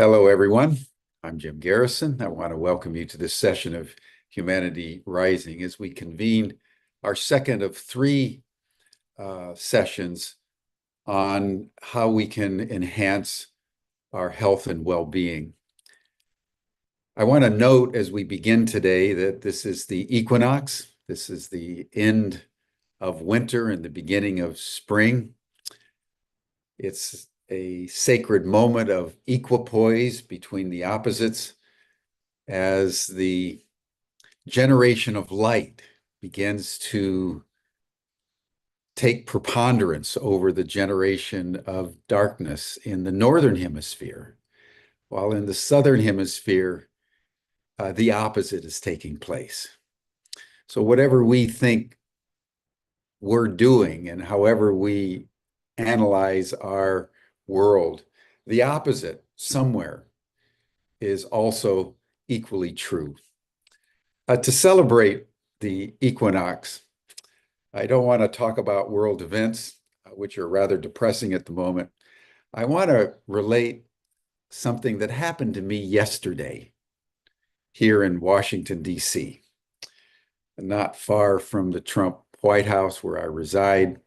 Hello, everyone. I'm Jim Garrison. I want to welcome you to this session of Humanity Rising as we convene our second of three sessions on how we can enhance our health and well-being. I want to note as we begin today that this is the equinox. This is the end of winter and the beginning of spring. It's a sacred moment of equipoise between the opposites as the generation of light begins to take preponderance over the generation of darkness in the northern hemisphere, while in the southern hemisphere, the opposite is taking place. So whatever we think we're doing and however we analyze our world, the opposite somewhere is also equally true. To celebrate the equinox, I don't want to talk about world events, which are rather depressing at the moment. I want to relate something that happened to me yesterday here in Washington, D.C., not far from the Trump White House where I reside,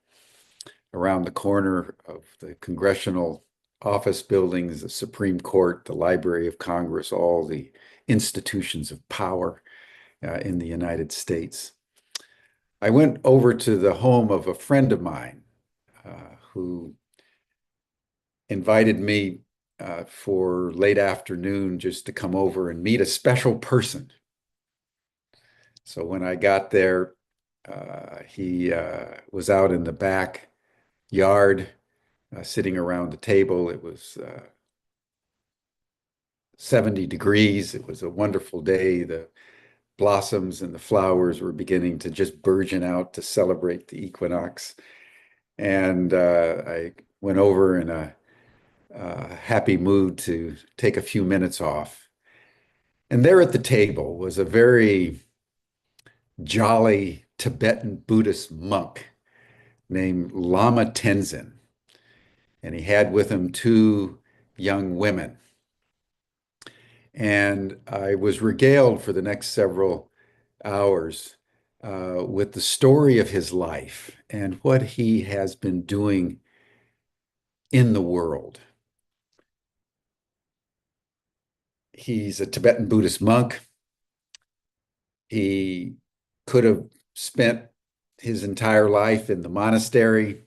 around the corner of the congressional office buildings, the Supreme Court, the Library of Congress, all the institutions of power in the United States. I went over to the home of a friend of mine who invited me for late afternoon just to come over and meet a special person. So when I got there, he was out in the back yard sitting around the table. It was 70 degrees. It was a wonderful day. The blossoms and the flowers were beginning to just burgeon out to celebrate the equinox. And I went over in a happy mood to take a few minutes off. And there at the table was a very jolly Tibetan Buddhist monk named Lama Tenzin. And he had with him two young women. And I was regaled for the next several hours with the story of his life and what he has been doing in the world. He's a Tibetan Buddhist monk. He could have spent his entire life in the monastery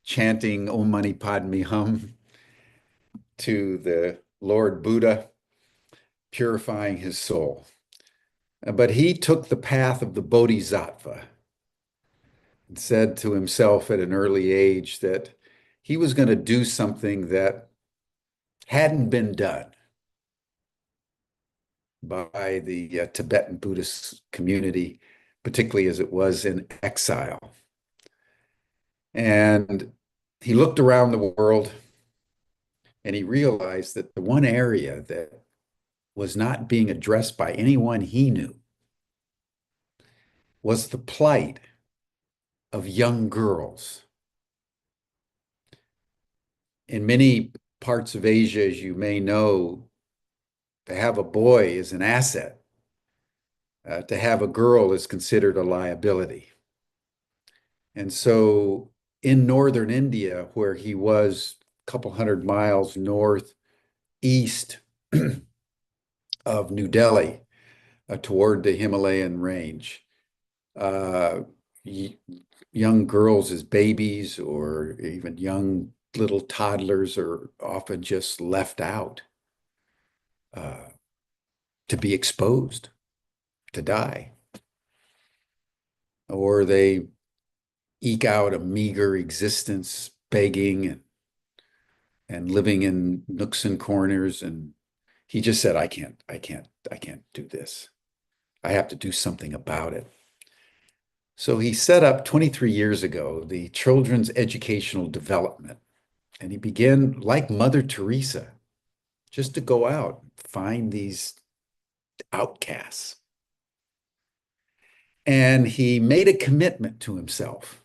chanting Om Mani Padme Hum to the Lord Buddha, purifying his soul. But he took the path of the Bodhisattva and said to himself at an early age that he was going to do something that hadn't been done by the Tibetan Buddhist community, particularly as it was in exile. And he looked around the world and he realized that the one area that was not being addressed by anyone he knew was the plight of young girls. In many parts of Asia, as you may know, to have a boy is an asset. To have a girl is considered a liability. And so in northern India, where he was a couple hundred miles northeast of New Delhi, toward the Himalayan range, young girls as babies or even young little toddlers are often just left out to be exposed, to die. Or they eke out a meager existence begging and living in nooks and corners. And he just said, I can't do this. I have to do something about it. So he set up 23 years ago the Children's Educational Development. And he began, like Mother Teresa, just to go out, find these outcasts. And he made a commitment to himself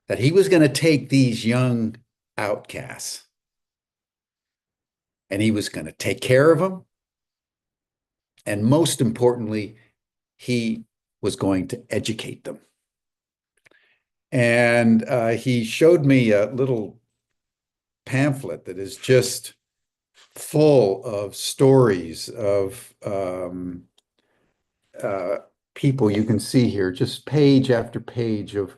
that he was going to take these young outcasts and he was going to take care of them. And most importantly, he was going to educate them. And he showed me a little pamphlet that is just full of stories of people. You can see here just page after page of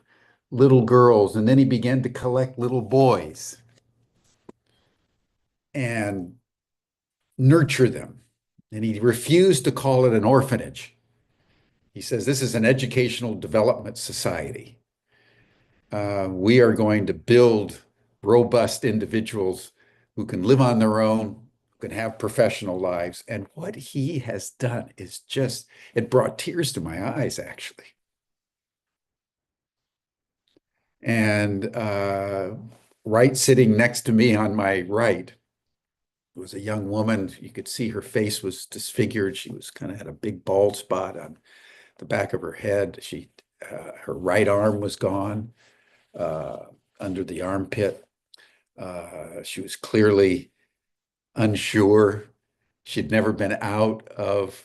little girls. And then he began to collect little boys and nurture them. And he refused to call it an orphanage. He says, this is an educational development society. We are going to build robust individuals who can live on their own, who can have professional lives. And what he has done is just, it brought tears to my eyes, actually. And right sitting next to me on my right was a young woman. You could see her face was disfigured. She was kind of had a big bald spot on the back of her head. Her right arm was gone under the armpit. She was clearly unsure. She'd never been out of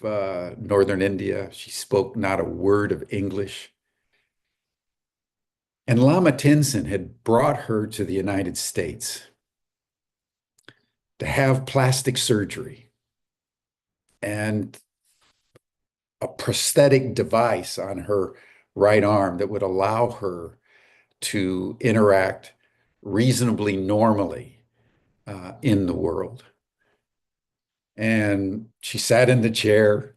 northern India. She spoke not a word of English. And Lama Tenzin had brought her to the United States to have plastic surgery and a prosthetic device on her right arm that would allow her to interact reasonably normally in the world. And she sat in the chair.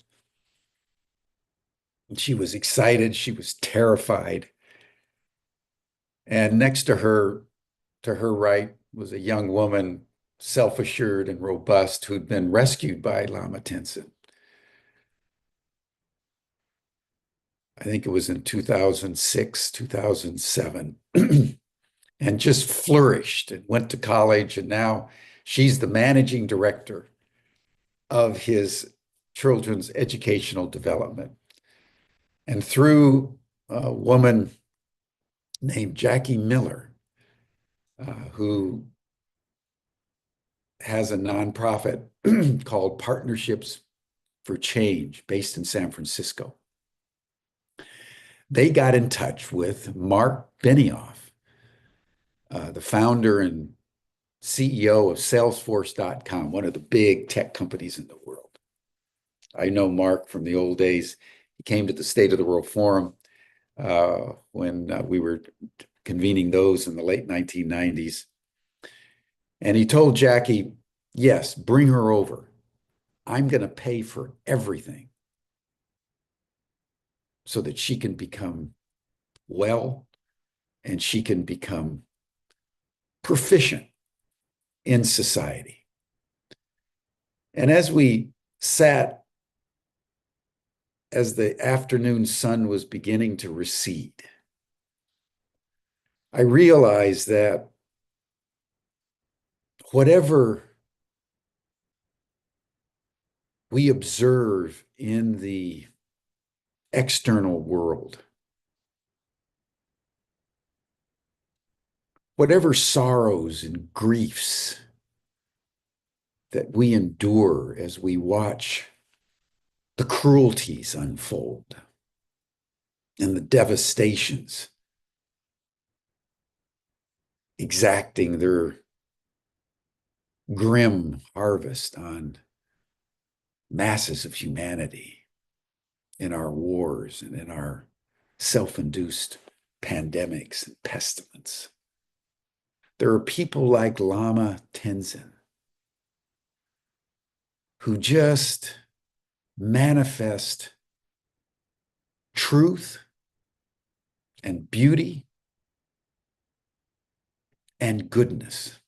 She was excited. She was terrified. And next to her right, was a young woman, self-assured and robust, who'd been rescued by Lama Tenzin. I think it was in 2006, 2007, and just flourished and went to college. And now she's the managing director of his children's educational development. And through a woman named Jackie Miller, who has a nonprofit called Partnerships for Change based in San Francisco. They got in touch with Mark Benioff, the founder and CEO of Salesforce.com, one of the big tech companies in the world. I know Mark from the old days. He came to the State of the World Forum when we were convening those in the late 1990s. And he told Jackie, yes, bring her over. I'm going to pay for everything so that she can become well and she can become proficient in society. And as we sat, as the afternoon sun was beginning to recede, I realized that whatever we observe in the external world, whatever sorrows and griefs that we endure as we watch the cruelties unfold and the devastations exacting their grim harvest on masses of humanity in our wars and in our self-induced pandemics and pestilence. There are people like Lama Tenzin who just manifest truth and beauty and goodness.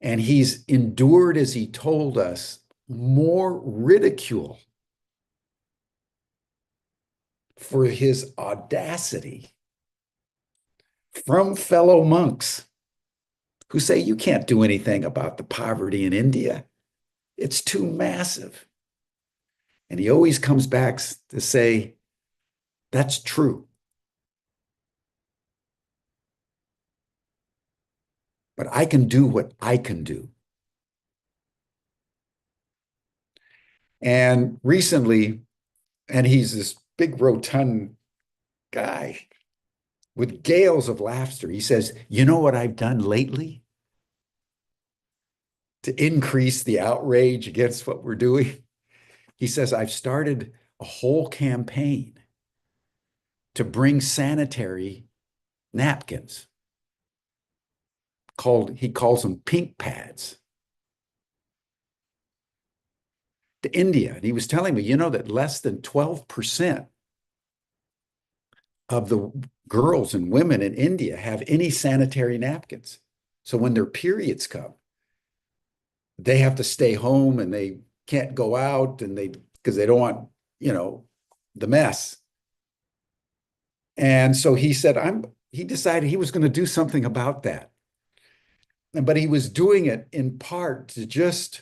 And he's endured, as he told us, more ridicule for his audacity from fellow monks who say, you can't do anything about the poverty in India. It's too massive. And he always comes back to say, that's true. but I can do what I can do. And recently, and he's this big rotund guy with gales of laughter. He says, you know what I've done lately to increase the outrage against what we're doing? He says, I've started a whole campaign to bring sanitary napkins. He calls them pink pads, to India. And he was telling me, you know, that less than 12% of the girls and women in India have any sanitary napkins. So when their periods come, they have to stay home and they can't go out and because they don't want, the mess. And so he said, he decided he was going to do something about that. But he was doing it in part to just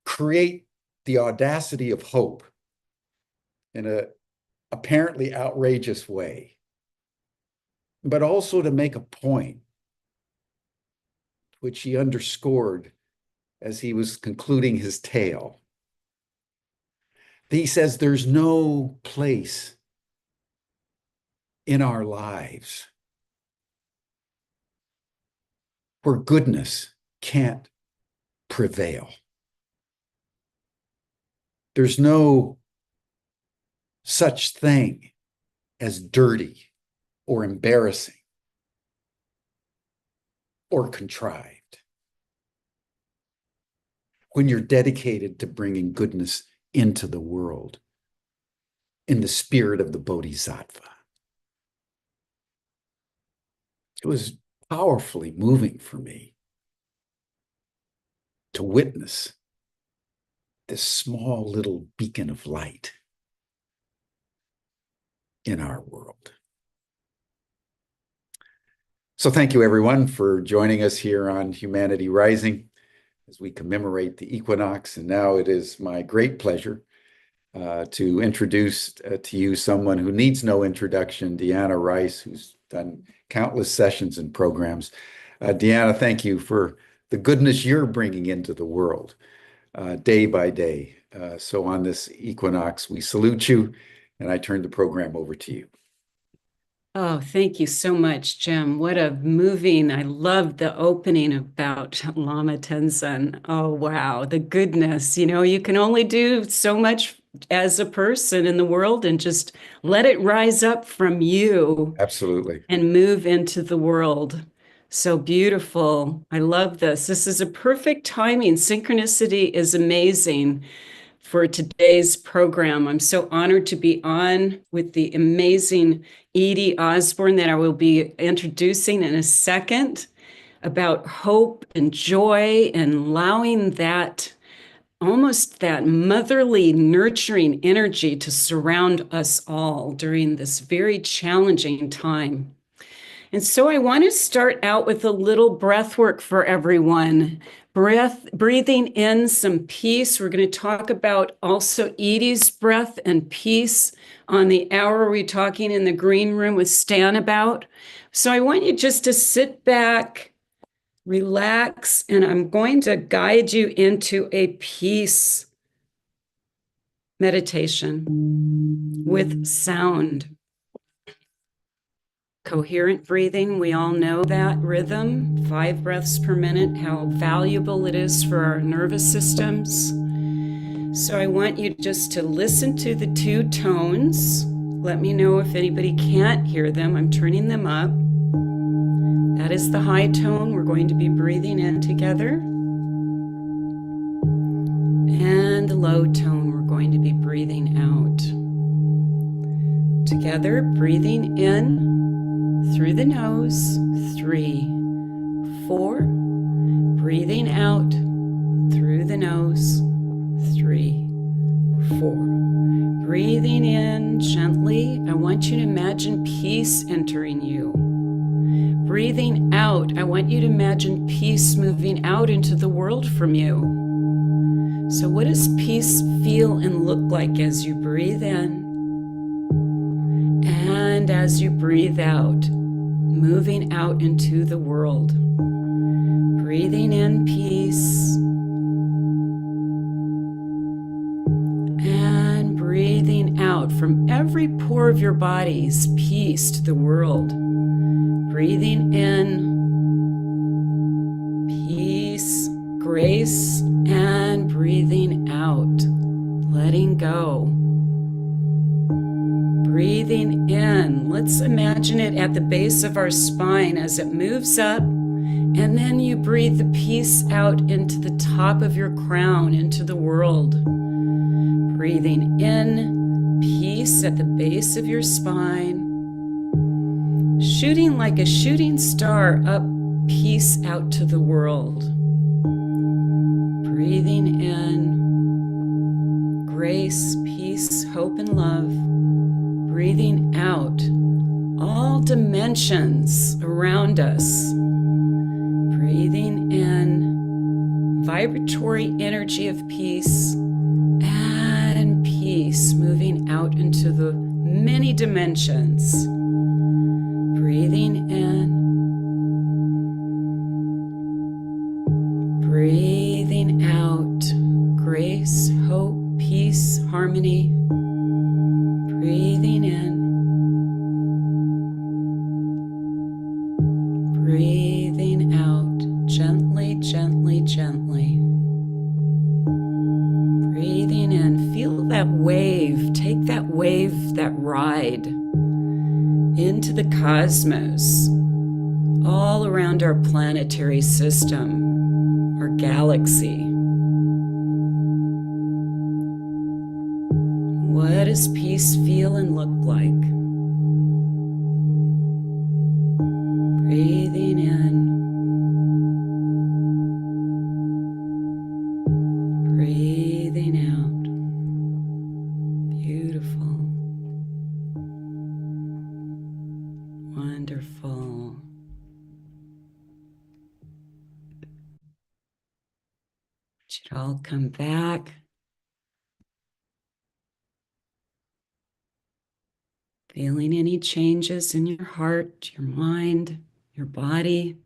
create the audacity of hope in a apparently outrageous way, but also to make a point, which he underscored as he was concluding his tale. He says there's no place in our lives where goodness can't prevail. There's no such thing as dirty or embarrassing or contrived when you're dedicated to bringing goodness into the world in the spirit of the Bodhisattva. It was powerfully moving for me to witness this small little beacon of light in our world. So thank you, everyone, for joining us here on Humanity Rising as we commemorate the equinox. And now it is my great pleasure to introduce to you someone who needs no introduction, Dehanna Rice, who's done countless sessions and programs. Dehanna, thank you for the goodness you're bringing into the world day by day. So on this equinox, we salute you, and I turn the program over to you. Oh, thank you so much, Jim. What a moving, I love the opening about Lama Tenzin. Oh, wow, the goodness. You can only do so much as a person in the world and just let it rise up from you. Absolutely. And move into the world. So beautiful. I love this. This is a perfect timing. Synchronicity is amazing for today's program. I'm so honored to be on with the amazing Edi Osborne that I will be introducing in a second, about hope and joy and allowing that almost that motherly, nurturing energy to surround us all during this very challenging time. And so I want to start out with a little breath work for everyone. Breathing in some peace. We're going to talk about also Edi's breath and peace on the hour we're talking in the green room with Stan about. So I want you just to sit back, relax, and I'm going to guide you into a peace meditation with sound. Coherent breathing, we all know that rhythm, 5 breaths per minute, how valuable it is for our nervous systems. So I want you just to listen to the 2 tones. Let me know if anybody can't hear them. I'm turning them up. That is the high tone we're going to be breathing in together. And the low tone we're going to be breathing out. Together, breathing in through the nose, 3, 4. Breathing out through the nose, 3, 4. Breathing in gently. I want you to imagine peace entering you. Breathing out, I want you to imagine peace moving out into the world from you. So what does peace feel and look like as you breathe in? And as you breathe out, moving out into the world. Breathing in peace. And breathing out from every pore of your body's peace to the world. Breathing in peace, grace, and breathing out, letting go. Breathing in, let's imagine it at the base of our spine as it moves up, and then you breathe the peace out into the top of your crown, into the world. Breathing in, peace at the base of your spine, shooting like a shooting star up, peace out to the world. Breathing in, grace, peace, hope, and love. Breathing out, all dimensions around us. Breathing in, vibratory energy of peace, and peace moving out into the many dimensions. Breathing in, breathing out, grace, hope, peace, harmony. Breathing in, breathing out, gently, gently, gently. Breathing in, feel that wave, take that wave, that ride into the cosmos, all around our planetary system, our galaxy. What does peace feel and look like? Breathing in, breathing out. Beautiful. Wonderful. It should all come back. Feeling any changes in your heart, your mind, your body.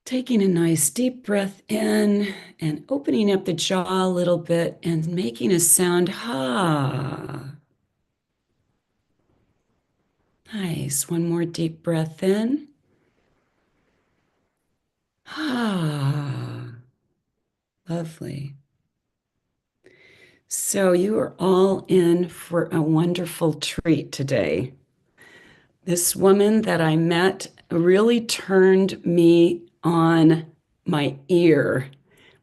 Taking a nice deep breath in and opening up the jaw a little bit and making a sound, ha. Nice. One more deep breath in. Ah, lovely. So you are all in for a wonderful treat today. This woman that I met really turned me on my ear,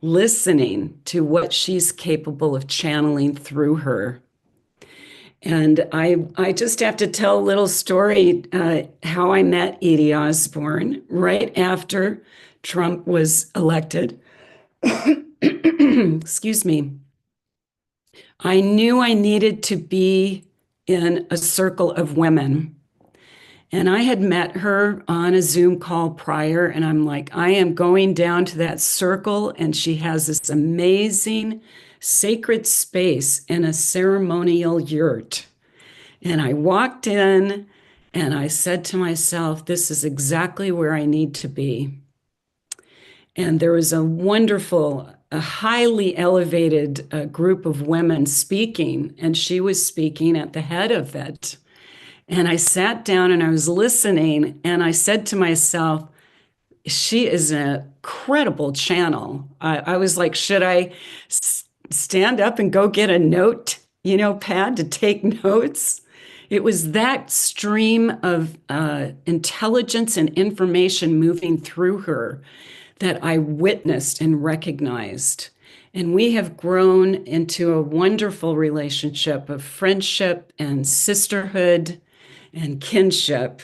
listening to what she's capable of channeling through her. And I just have to tell a little story, how I met Edi Osborne right after Trump was elected. Excuse me. I knew I needed to be in a circle of women. And I had met her on a Zoom call prior, and I'm like, I am going down to that circle, and she has this amazing sacred space in a ceremonial yurt. And I walked in, and I said to myself, this is exactly where I need to be. And there was a wonderful, a highly elevated group of women speaking, and she was speaking at the head of it. And I sat down and I was listening, and I said to myself, she is an incredible channel. I was like, should I stand up and go get a note, pad to take notes? It was that stream of intelligence and information moving through her that I witnessed and recognized. And we have grown into a wonderful relationship of friendship and sisterhood and kinship.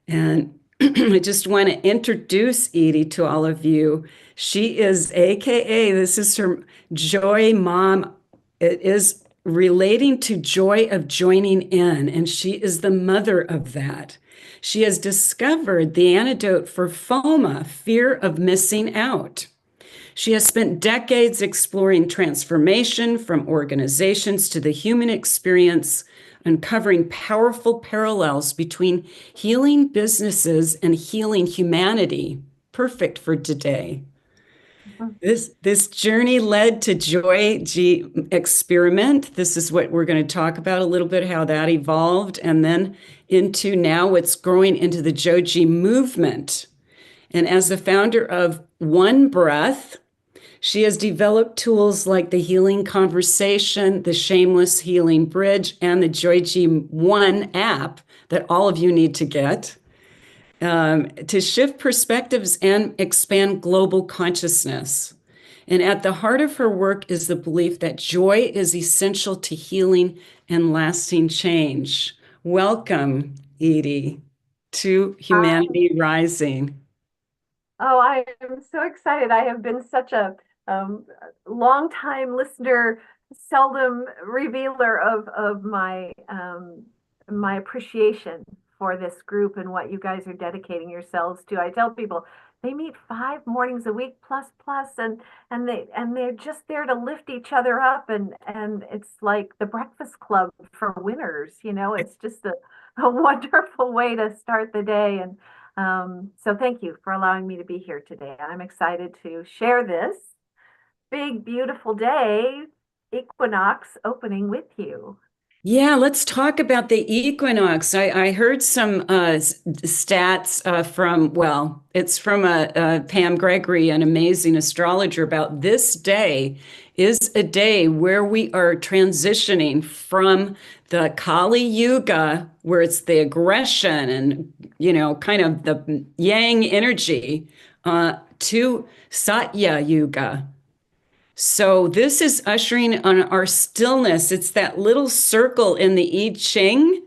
And I just want to introduce Edi to all of you. She is a.k.a, this is her JOJIMa. It is relating to joy of joining in, and she is the mother of that. She has discovered the antidote for FOMO, fear of missing out. She has spent decades exploring transformation from organizations to the human experience uncovering powerful parallels between healing businesses and healing humanity. Perfect for today. This journey led to JOJI Experiment. This is what we're going to talk about a little bit, how that evolved, and then into now it's growing into the JOJI Movement. And as the founder of One Breath, she has developed tools like the Healing Conversation, the Shameless Healing Bridge, and the JOJI One app that all of you need to get to shift perspectives and expand global consciousness. And at the heart of her work is the belief that joy is essential to healing and lasting change. Welcome, Edi, to Hi. Humanity Rising. Oh, I am so excited. I have been such a long time listener, seldom revealer of my appreciation for this group and what you guys are dedicating yourselves to. I tell people they meet 5 mornings a week plus, and they're just there to lift each other up, and it's like the Breakfast Club for winners. It's just a wonderful way to start the day. And so thank you for allowing me to be here today. I'm excited to share this big, beautiful day, equinox opening with you. Yeah, let's talk about the equinox. I heard some stats it's from Pam Gregory, an amazing astrologer, about this day is a day where we are transitioning from the Kali Yuga, where it's the aggression and, kind of the yang energy, to Satya Yuga. So this is ushering on our stillness. It's that little circle in the I Ching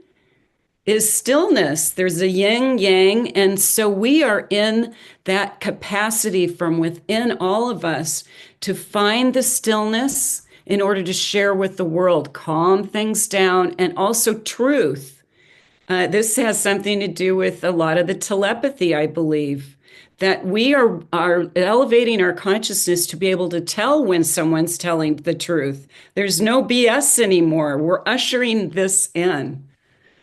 is stillness. There's a yin yang. And so we are in that capacity from within all of us to find the stillness in order to share with the world, calm things down, and also truth. This has something to do with a lot of the telepathy, I believe, that we are elevating our consciousness to be able to tell when someone's telling the truth. There's no BS anymore. We're ushering this in.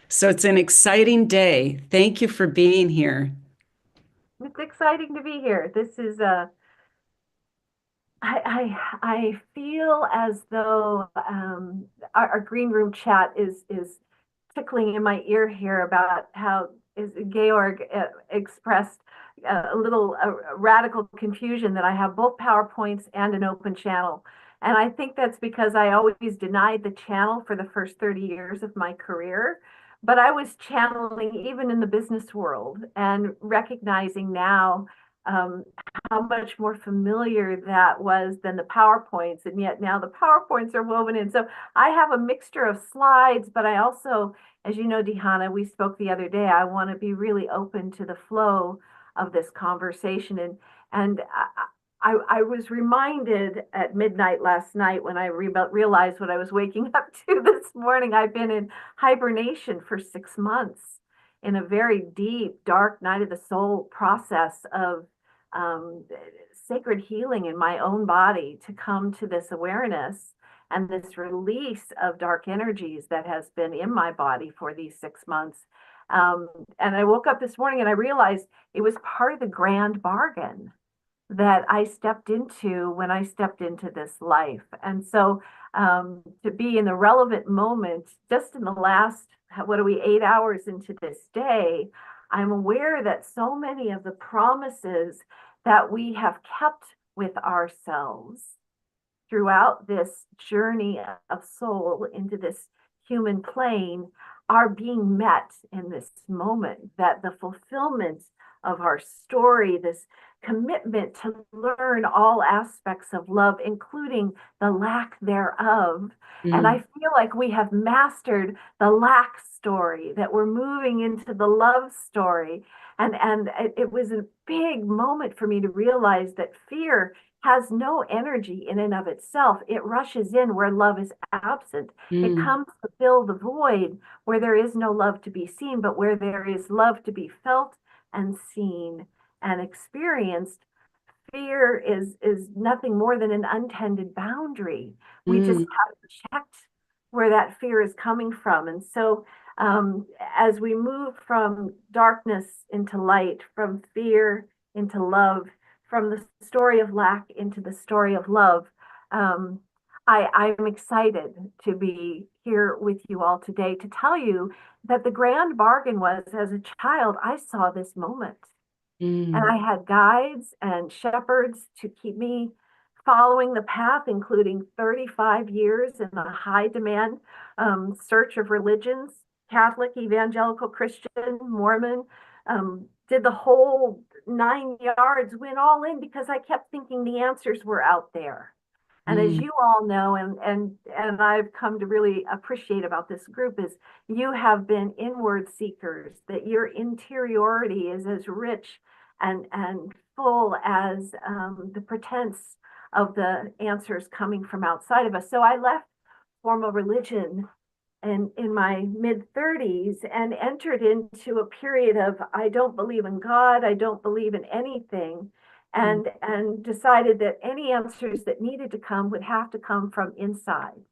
So it's an exciting day. Thank you for being here. It's exciting to be here. This is I feel as though our green room chat is tickling in my ear here about how is Georg expressed a little radical confusion that I have both PowerPoints and an open channel. And I think that's because I always denied the channel for the first 30 years of my career. But I was channeling even in the business world and recognizing now um, how much more familiar that was than the PowerPoints. And yet now the PowerPoints are woven in. So I have a mixture of slides, but I also, as you know, Dehanna, we spoke the other day, I want to be really open to the flow of this conversation. And I was reminded at midnight last night when I realized what I was waking up to this morning. I've been in hibernation for 6 months in a very deep, dark night of the soul process of um, sacred healing in my own body to come to this awareness and this release of dark energies that has been in my body for these 6 months. And I woke up this morning and I realized it was part of the grand bargain that I stepped into when I stepped into this life. And so to be in the relevant moment, just in the last, what are we, 8 hours into this day, I'm aware that so many of the promises that we have kept with ourselves throughout this journey of soul into this human plane are being met in this moment, that the fulfillment of our story, this commitment to learn all aspects of love, including the lack thereof. And I Mm, feel like we have mastered the lack story, that we're moving into the love story. And it was a big moment for me to realize that fear has no energy in and of itself. It rushes in where love is absent. It mm, comes to fill the void where there is no love to be seen, but where there is love to be felt and seen and experienced. Fear is nothing more than an untended boundary. We just mm, haven't checked where that fear is coming from. And so as we move from darkness into light, from fear into love, from the story of lack into the story of love, I'm excited to be here with you all today to tell you that the grand bargain was, as a child, I saw this moment. And I had guides and shepherds to keep me following the path, including 35 years in a high demand search of religions, Catholic, evangelical, Christian, Mormon, did the whole 9 yards, went all in because I kept thinking the answers were out there. And as you all know, and I've come to really appreciate about this group, is you have been inward seekers, that your interiority is as rich and full as the pretense of the answers coming from outside of us. So I left formal religion in my mid-30s and entered into a period of, I don't believe in God, I don't believe in anything, and decided that any answers that needed to come would have to come from inside.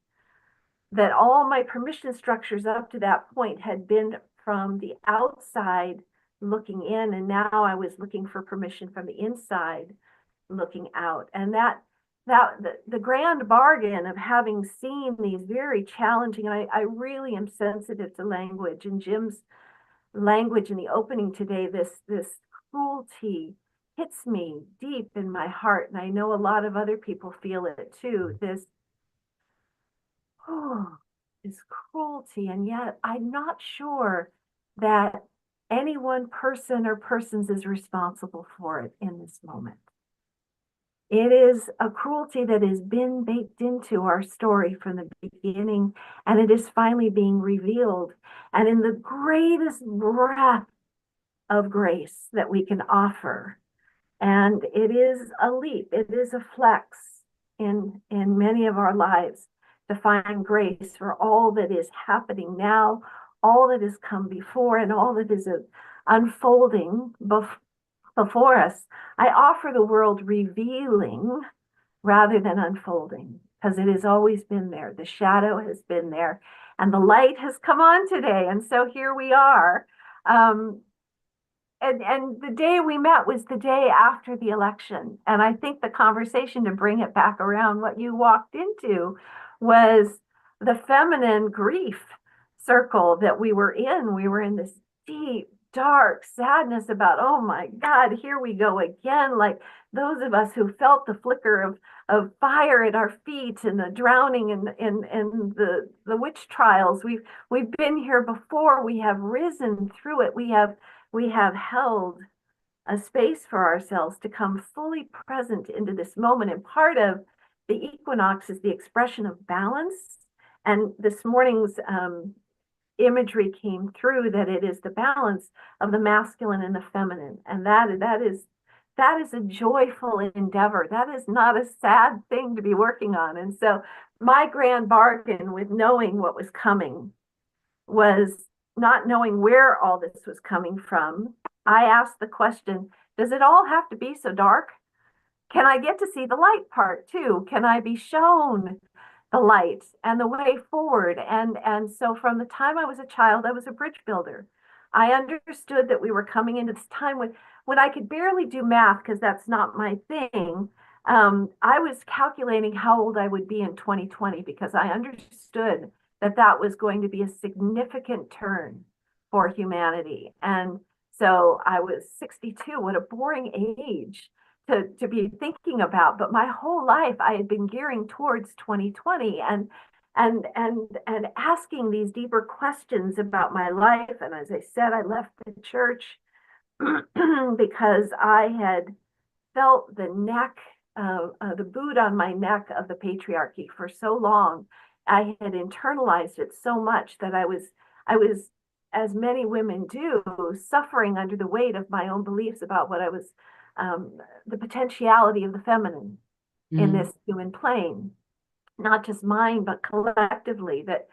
That all my permission structures up to that point had been from the outside looking in, and now I was looking for permission from the inside looking out. And the grand bargain of having seen these very challenging, and I really am sensitive to language, and Jim's language in the opening today, this cruelty hits me deep in my heart, and I know a lot of other people feel it too, this cruelty. And yet I'm not sure that any one person or persons is responsible for it in this moment. It is a cruelty that has been baked into our story from the beginning, and it is finally being revealed. And in the greatest breath of grace that we can offer, and it is a leap, it is a flex in many of our lives to find grace for all that is happening now, all that has come before, and all that is unfolding before us. I offer the world revealing rather than unfolding, because it has always been there. The shadow has been there, and the light has come on today. And so here we are. And the day we met was the day after the election. And I think the conversation, to bring it back around, what you walked into was the feminine grief circle that we were in. We were in this deep, dark sadness about, oh my God, here we go again. Like those of us who felt the flicker of fire at our feet and the drowning in the witch trials. We've been here before. We have risen through it. We have held a space for ourselves to come fully present into this moment. And part of the equinox is the expression of balance. And this morning's imagery came through that it is the balance of the masculine and the feminine. And that is a joyful endeavor. That is not a sad thing to be working on. And so my grand bargain with knowing what was coming was not knowing where all this was coming from. I asked the question, does it all have to be so dark? Can I get to see the light part too? Can I be shown the light and the way forward? And so from the time I was a child, I was a bridge builder. I understood that we were coming into this time when I could barely do math, because that's not my thing. I was calculating how old I would be in 2020, because I understood that was going to be a significant turn for humanity. And so I was 62. What a boring age to be thinking about. But my whole life I had been gearing towards 2020 and asking these deeper questions about my life. And as I said, I left the church because I had felt the boot on my neck of the patriarchy for so long. I had internalized it so much that I was, as many women do, suffering under the weight of my own beliefs about what I was, the potentiality of the feminine in this human plane, not just mine, but collectively. That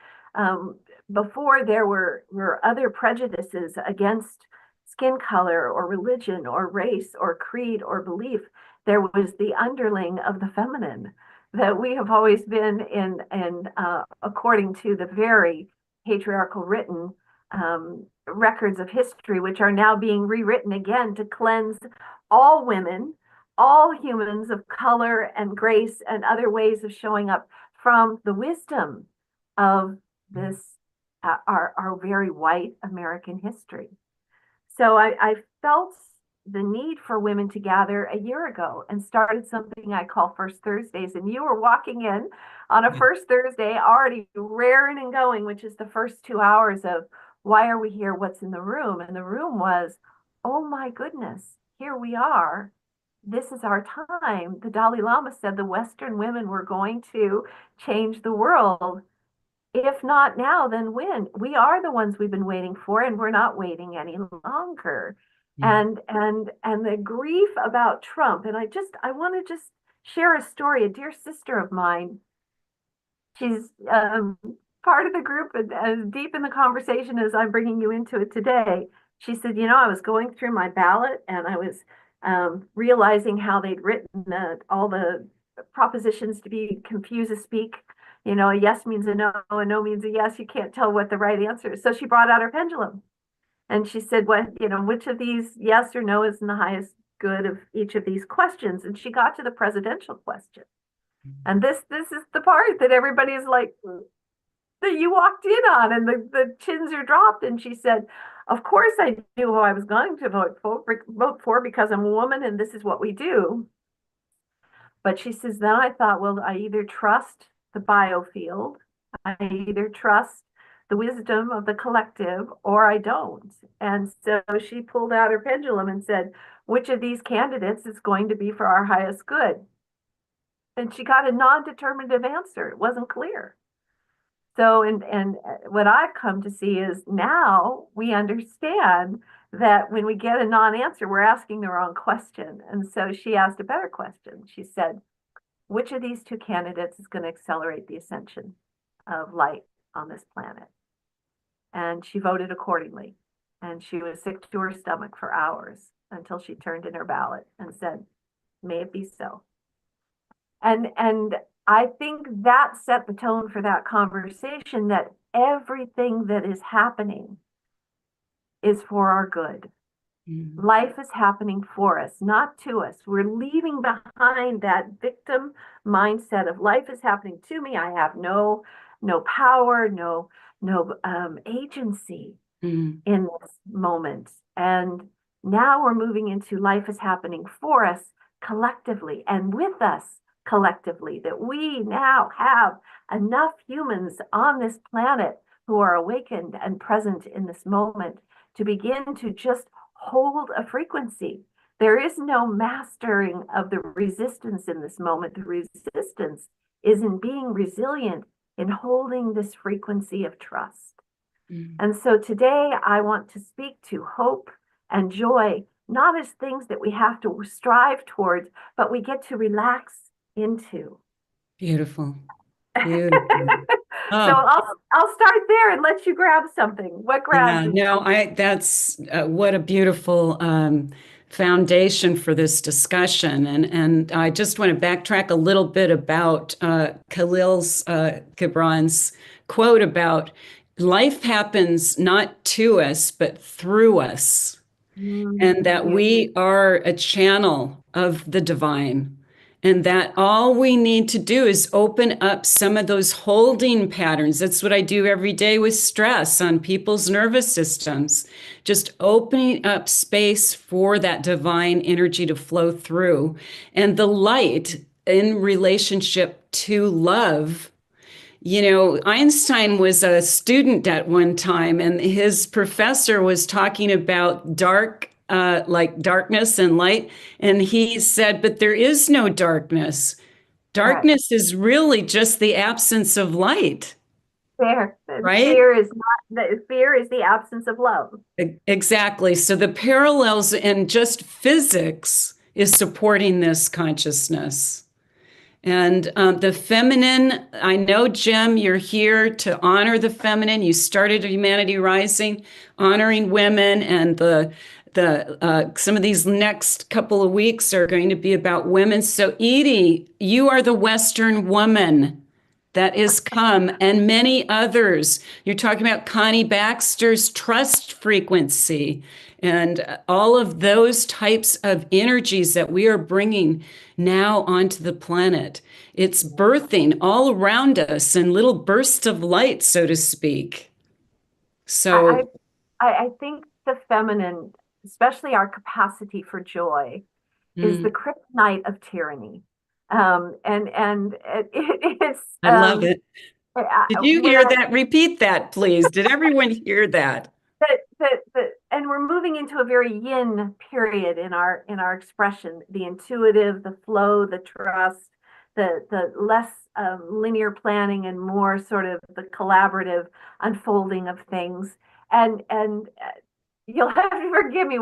before there were other prejudices against skin color or religion or race or creed or belief, there was the underling of the feminine that we have always been in according to the very patriarchal written records of history, which are now being rewritten again to cleanse all women, all humans of color and grace and other ways of showing up from the wisdom of this, our very white American history. So I felt the need for women to gather a year ago and started something I call First Thursdays. And you were walking in on a First Thursday, already raring and going, which is the first 2 hours of why are we here? What's in the room? And the room was, oh my goodness, here we are. This is our time. The Dalai Lama said the Western women were going to change the world. If not now, then when? We are the ones we've been waiting for, and we're not waiting any longer. And the grief about Trump, and I want to just share a story. A dear sister of mine, she's part of the group and as deep in the conversation as I'm bringing you into it today. She said, I was going through my ballot and I was realizing how they'd written all the propositions to be confuse a speak. A yes means a no means a yes. You can't tell what the right answer is. So she brought out her pendulum. And she said, which of these yes or no is in the highest good of each of these questions? And she got to the presidential question. And this is the part that everybody's like, that you walked in on, and the chins are dropped. And she said, of course I knew who I was going to vote for because I'm a woman and this is what we do. But she says, then I thought, well, I either trust the biofield, I either trust the wisdom of the collective, or I don't. And so she pulled out her pendulum and said, which of these candidates is going to be for our highest good? And she got a non-determinative answer. It wasn't clear. So, and what I've come to see is now we understand that when we get a non-answer, we're asking the wrong question. And so she asked a better question. She said, which of these two candidates is going to accelerate the ascension of light on this planet? And she voted accordingly. And she was sick to her stomach for hours until she turned in her ballot and said, may it be so. And I think that set the tone for that conversation, that everything that is happening is for our good. Mm-hmm. Life is happening for us, not to us. We're leaving behind that victim mindset of life is happening to me. I have no power, no agency in this moment. And now we're moving into life is happening for us collectively and with us collectively, that we now have enough humans on this planet who are awakened and present in this moment to begin to just hold a frequency. There is no mastering of the resistance in this moment. The resistance is in being resilient, in holding this frequency of trust. And so today I want to speak to hope and joy, not as things that we have to strive towards, but we get to relax into. Beautiful. Beautiful. So I'll start there and let you grab something. What grabs you? No, that's what a beautiful foundation for this discussion. And I just want to backtrack a little bit about Khalil Gibran's quote about life happens not to us, but through us. And that we are a channel of the divine. And that all we need to do is open up some of those holding patterns. That's what I do every day with stress on people's nervous systems. Just opening up space for that divine energy to flow through. And the light in relationship to love. Einstein was a student at one time, and his professor was talking about like darkness and light. And he said, but there is no darkness. Darkness is really just the absence of light. Fair. Right? Fear is the absence of love. Exactly. So the parallels in just physics is supporting this consciousness. And the feminine, I know, Jim, you're here to honor the feminine. You started Humanity Rising, honoring women and the some of these next couple of weeks are going to be about women. So Edi, you are the Western woman that is come, and many others. You're talking about Connie Baxter's trust frequency and all of those types of energies that we are bringing now onto the planet. It's birthing all around us in little bursts of light, so to speak. So I think the feminine, especially our capacity for joy, is the kryptonite of tyranny. It's I love it. Did you hear that? Repeat that, please. Did everyone hear that? And we're moving into a very yin period in our expression, the intuitive, the flow, the trust, the less linear planning and more sort of the collaborative unfolding of things. And you'll have to forgive me.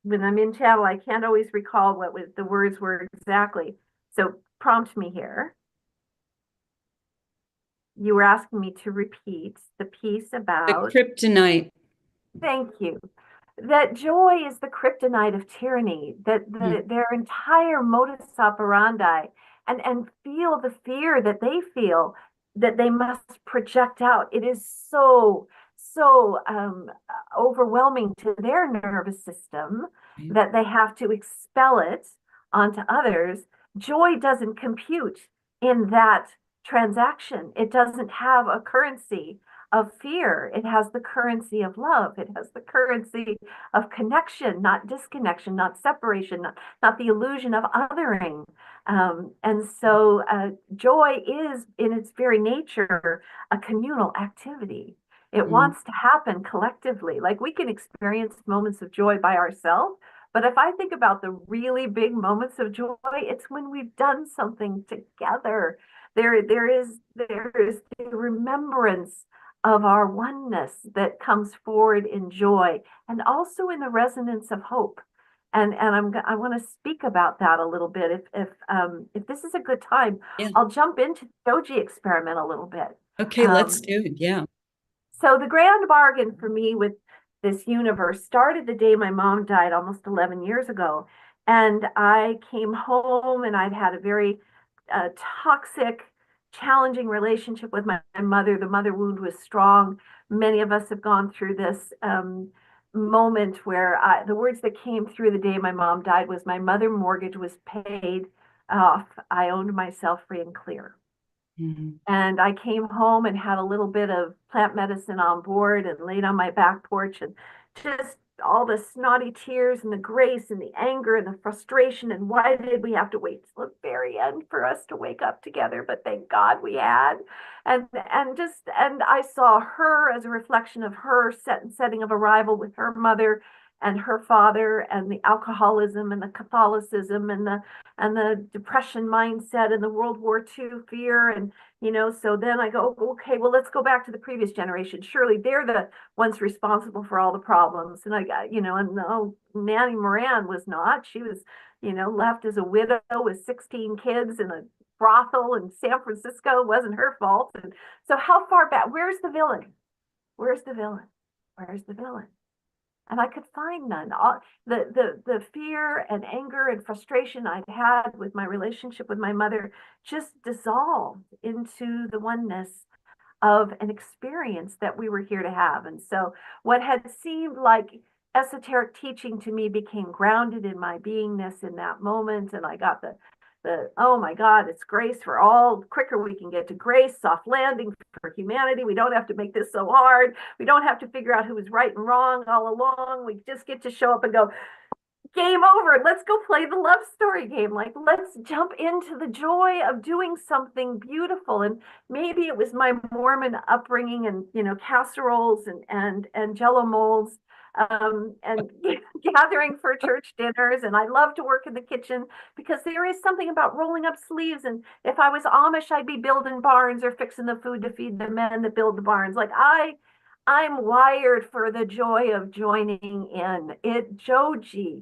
When I'm in channel, I can't always recall what the words were exactly. So prompt me here. You were asking me to repeat the piece about the kryptonite. Thank you. That joy is the kryptonite of tyranny, that their entire modus operandi, and feel the fear that they feel that they must project out. It is so overwhelming to their nervous system that they have to expel it onto others. Joy doesn't compute in that transaction. It doesn't have a currency of fear. It has the currency of love. It has the currency of connection, not disconnection, not separation, not the illusion of othering. And so joy is, in its very nature, a communal activity. It wants to happen collectively. Like, we can experience moments of joy by ourselves, but if I think about the really big moments of joy, it's when we've done something together. There is the remembrance of our oneness that comes forward in joy, and also in the resonance of hope. And I want to speak about that a little bit. If this is a good time, I'll jump into the JOJI experiment a little bit. Okay, let's do it. Yeah. So the grand bargain for me with this universe started the day my mom died almost 11 years ago. And I came home, and I'd had a very toxic, challenging relationship with my mother. The mother wound was strong. Many of us have gone through this moment where the words that came through the day my mom died was, my mother mortgage was paid off. I owned myself free and clear. And I came home and had a little bit of plant medicine on board and laid on my back porch, and just all the snotty tears and the grace and the anger and the frustration. And why did we have to wait till the very end for us to wake up together? But thank God we had. And I saw her as a reflection of her setting of arrival with her mother and her father, and the alcoholism and the Catholicism and the depression mindset and the World War II fear. And so then I go, okay, well, let's go back to the previous generation. Surely they're the ones responsible for all the problems. And I got, and no, Nanny Moran was not. She was, left as a widow with 16 kids in a brothel in San Francisco. It wasn't her fault. And so how far back? Where's the villain? Where's the villain? Where's the villain? And I could find none. The fear and anger and frustration I'd had with my relationship with my mother just dissolved into the oneness of an experience that we were here to have. And so what had seemed like esoteric teaching to me became grounded in my beingness in that moment. And I got the oh my God, it's grace for all. The quicker we can get to grace, soft landing for humanity. We don't have to make this so hard. We don't have to figure out who was right and wrong all along. We just get to show up and go, game over. Let's go play the love story game. Like, let's jump into the joy of doing something beautiful. And maybe it was my Mormon upbringing and, casseroles and Jello molds. And gathering for church dinners. And I love to work in the kitchen because there is something about rolling up sleeves. And if I was Amish, I'd be building barns or fixing the food to feed the men that build the barns. Like, I'm wired for the joy of joining in. JOJI,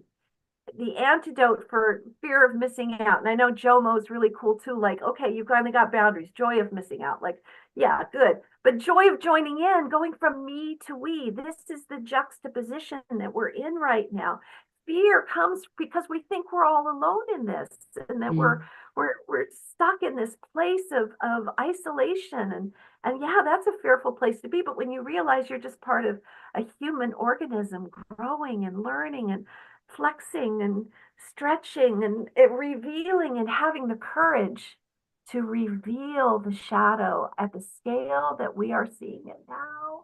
the antidote for fear of missing out. And I know JOMO is really cool too. Like, okay, you finally got boundaries, joy of missing out. Like, Yeah, good. But joy of joining in, going from me to we. This is the juxtaposition that we're in right now. Fear comes because we think we're all alone in this, and that Mm. we're stuck in this place of isolation. And yeah, that's a fearful place to be. But when you realize you're just part of a human organism growing and learning and flexing and stretching and revealing and having the courage to reveal the shadow at the scale that we are seeing it now,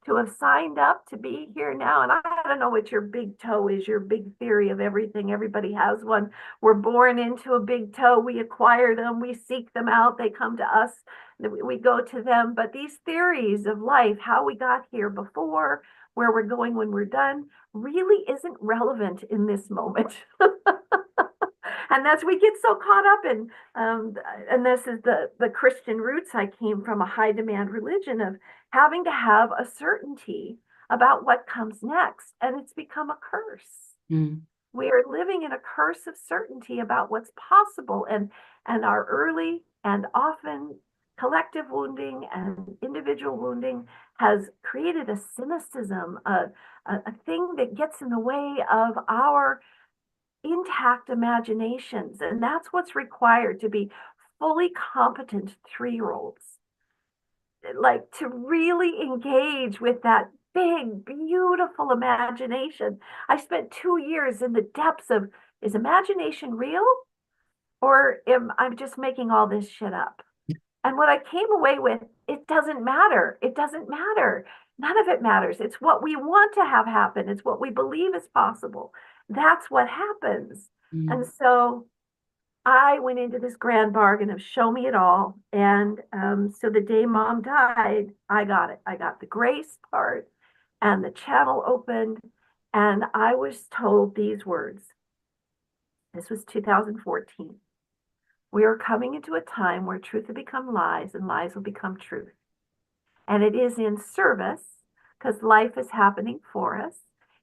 to have signed up to be here now. And I don't know what your big toe is, your big theory of everything. Everybody has one. We're born into a big toe. We acquire them. We seek them out. They come to us. We go to them. But these theories of life, how we got here before, where we're going when we're done, really isn't relevant in this moment. And that's, we get so caught up in, and this is the Christian roots. I came from a high demand religion of having to have a certainty about what comes next, and it's become a curse. Mm. We are living in a curse of certainty about what's possible, and our early and often collective wounding and individual wounding has created a cynicism, a thing that gets in the way of our intact imaginations. And that's what's required to be fully competent 3-year-olds. Like, to really engage with that big, beautiful imagination. I spent 2 years in the depths of, is imagination real? Or am I just making all this shit up? And what I came away with, it doesn't matter. It doesn't matter. None of it matters. It's what we want to have happen. It's what we believe is possible. That's what happens. Mm. And so I went into this grand bargain of show me it all. And so the day mom died, I got it. I got the grace part, and the channel opened, and I was told these words. This was 2014. We are coming into a time where truth will become lies and lies will become truth. And it is in service, because life is happening for us.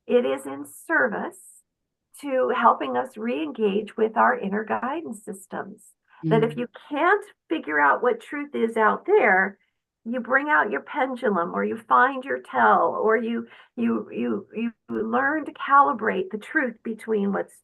It is in service to helping us re-engage with our inner guidance systems. That if you can't figure out what truth is out there, you bring out your pendulum, or you find your tell, or you learn to calibrate the truth between what's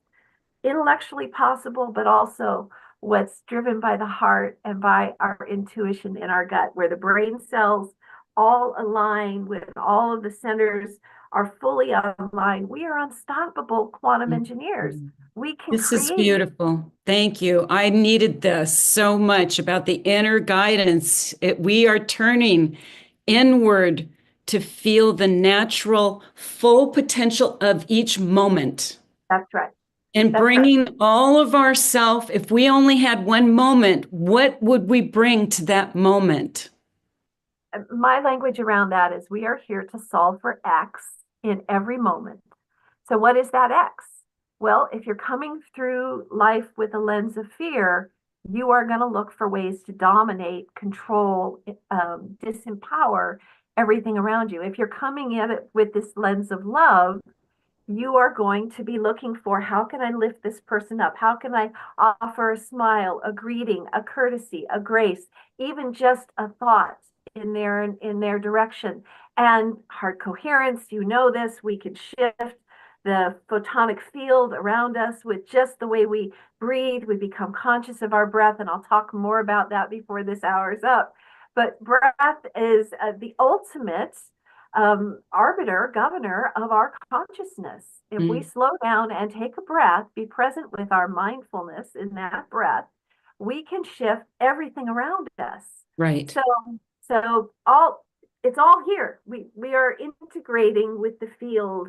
intellectually possible, but also what's driven by the heart and by our intuition in our gut, where the brain cells all align with all of the centers are fully online. We are unstoppable quantum engineers. We can This is create. beautiful. Thank you. I needed this so much about the inner guidance. We are turning inward to feel the natural full potential of each moment. That's right. And That's right. bringing all of ourself, if we only had one moment, what would we bring to that moment? My language around that is we are here to solve for X in every moment. So what is that X? Well, if you're coming through life with a lens of fear, you are going to look for ways to dominate, control, disempower everything around you. If you're coming at it with this lens of love, you are going to be looking for, how can I lift this person up? How can I offer a smile, a greeting, a courtesy, a grace, even just a thought in their direction? And heart coherence, you know this, we can shift the photonic field around us with just the way we breathe. We become conscious of our breath, and I'll talk more about that before this hour is up. But breath is the ultimate arbiter, governor of our consciousness. If we slow down and take a breath, be present with our mindfulness in that breath, we can shift everything around us. Right. So it's all here. We are integrating with the field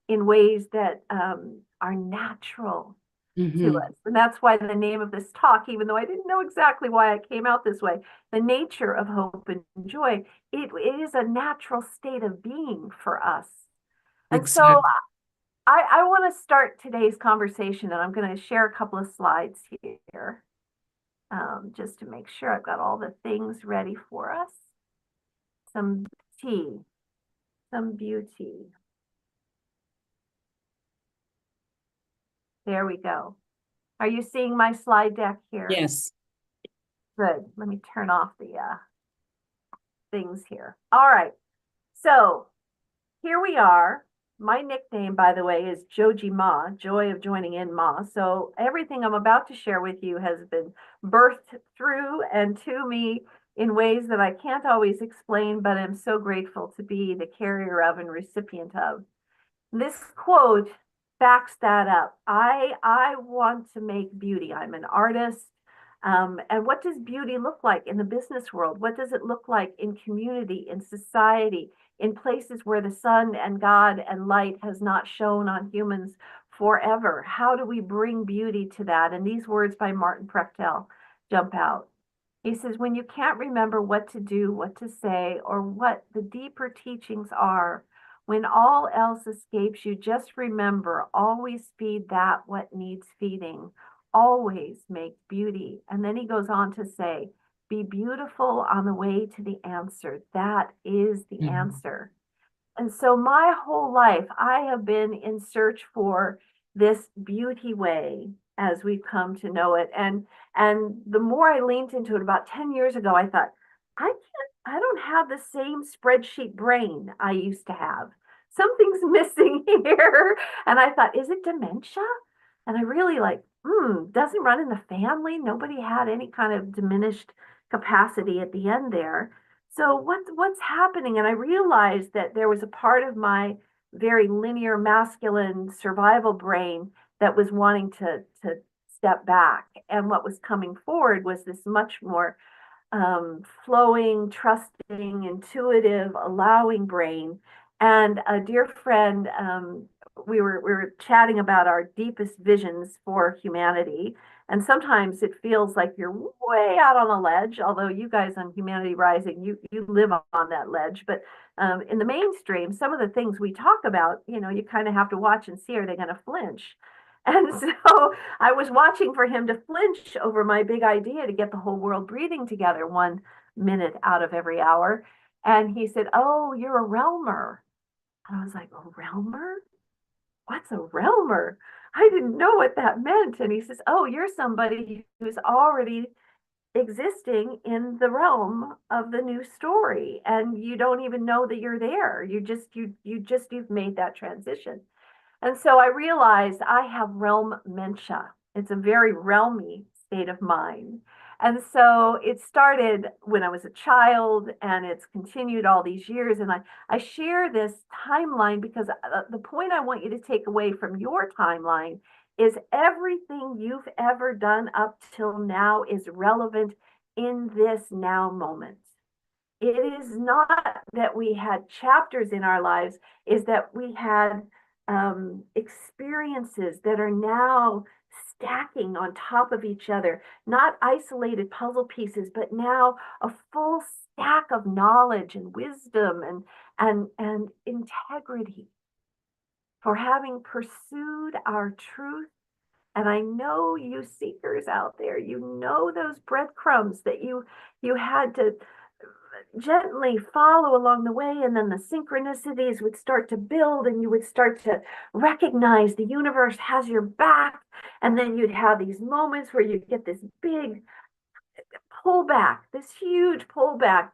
in ways that are natural to us. And that's why the name of this talk, even though I didn't know exactly why it came out this way, the nature of hope and joy, it is a natural state of being for us. And so I want to start today's conversation, and I'm going to share a couple of slides here just to make sure I've got all the things ready for us. Some tea, some beauty. There we go. Are you seeing my slide deck here? Yes. Good. Let me turn off the things here. All right. So here we are. My nickname, by the way, is JOJIMa, joy of joining in Ma. So everything I'm about to share with you has been birthed through and to me in ways that I can't always explain, but I'm so grateful to be the carrier of and recipient of. This quote backs that up. I want to make beauty. I'm an artist. And what does beauty look like in the business world? What does it look like in community, in society, in places where the sun and God and light has not shone on humans forever? How do we bring beauty to that? And these words by Martin Prechtel jump out. He says, when you can't remember what to do, what to say, or what the deeper teachings are, when all else escapes you, just remember, always feed that what needs feeding. Always make beauty. And then he goes on to say, be beautiful on the way to the answer. That is the answer. And so my whole life, I have been in search for this beauty way as we've come to know it. And the more I leaned into it about 10 years ago, I thought, I don't have the same spreadsheet brain I used to have. Something's missing here. And I thought, is it dementia? And I really doesn't run in the family. Nobody had any kind of diminished capacity at the end there. So what's happening? And I realized that there was a part of my very linear masculine survival brain that was wanting to step back. And what was coming forward was this much more flowing, trusting, intuitive, allowing brain. And a dear friend, we were chatting about our deepest visions for humanity. And sometimes it feels like you're way out on a ledge, although you guys on Humanity Rising, you live on that ledge. But in the mainstream, some of the things we talk about, you kind of have to watch and see, are they going to flinch? And so I was watching for him to flinch over my big idea to get the whole world breathing together 1 minute out of every hour. And he said, oh, you're a realmer. And I was like, a realmer? What's a realmer? I didn't know what that meant. And he says, oh, you're somebody who's already existing in the realm of the new story. And you don't even know that you're there. You've made that transition. And so I realized I have realm-mentia. It's a very realmy state of mind. And so it started when I was a child, and it's continued all these years. And I share this timeline because the point I want you to take away from your timeline is everything you've ever done up till now is relevant in this now moment. It is not that we had chapters in our lives, is that we had experiences that are now stacking on top of each other, not isolated puzzle pieces, but now a full stack of knowledge and wisdom and integrity for having pursued our truth. And I know you seekers out there, those breadcrumbs that you had to gently follow along the way, and then the synchronicities would start to build, and you would start to recognize the universe has your back. And then you'd have these moments where you get this big pullback, this huge pullback,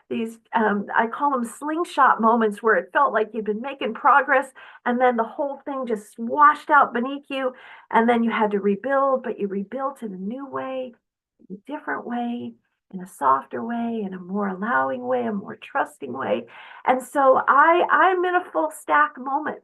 these I call them slingshot moments, where it felt like you'd been making progress and then the whole thing just washed out beneath you, and then you had to rebuild, but you rebuilt in a new way, in a different way, in a softer way, in a more allowing way, a more trusting way. And so I'm in a full stack moment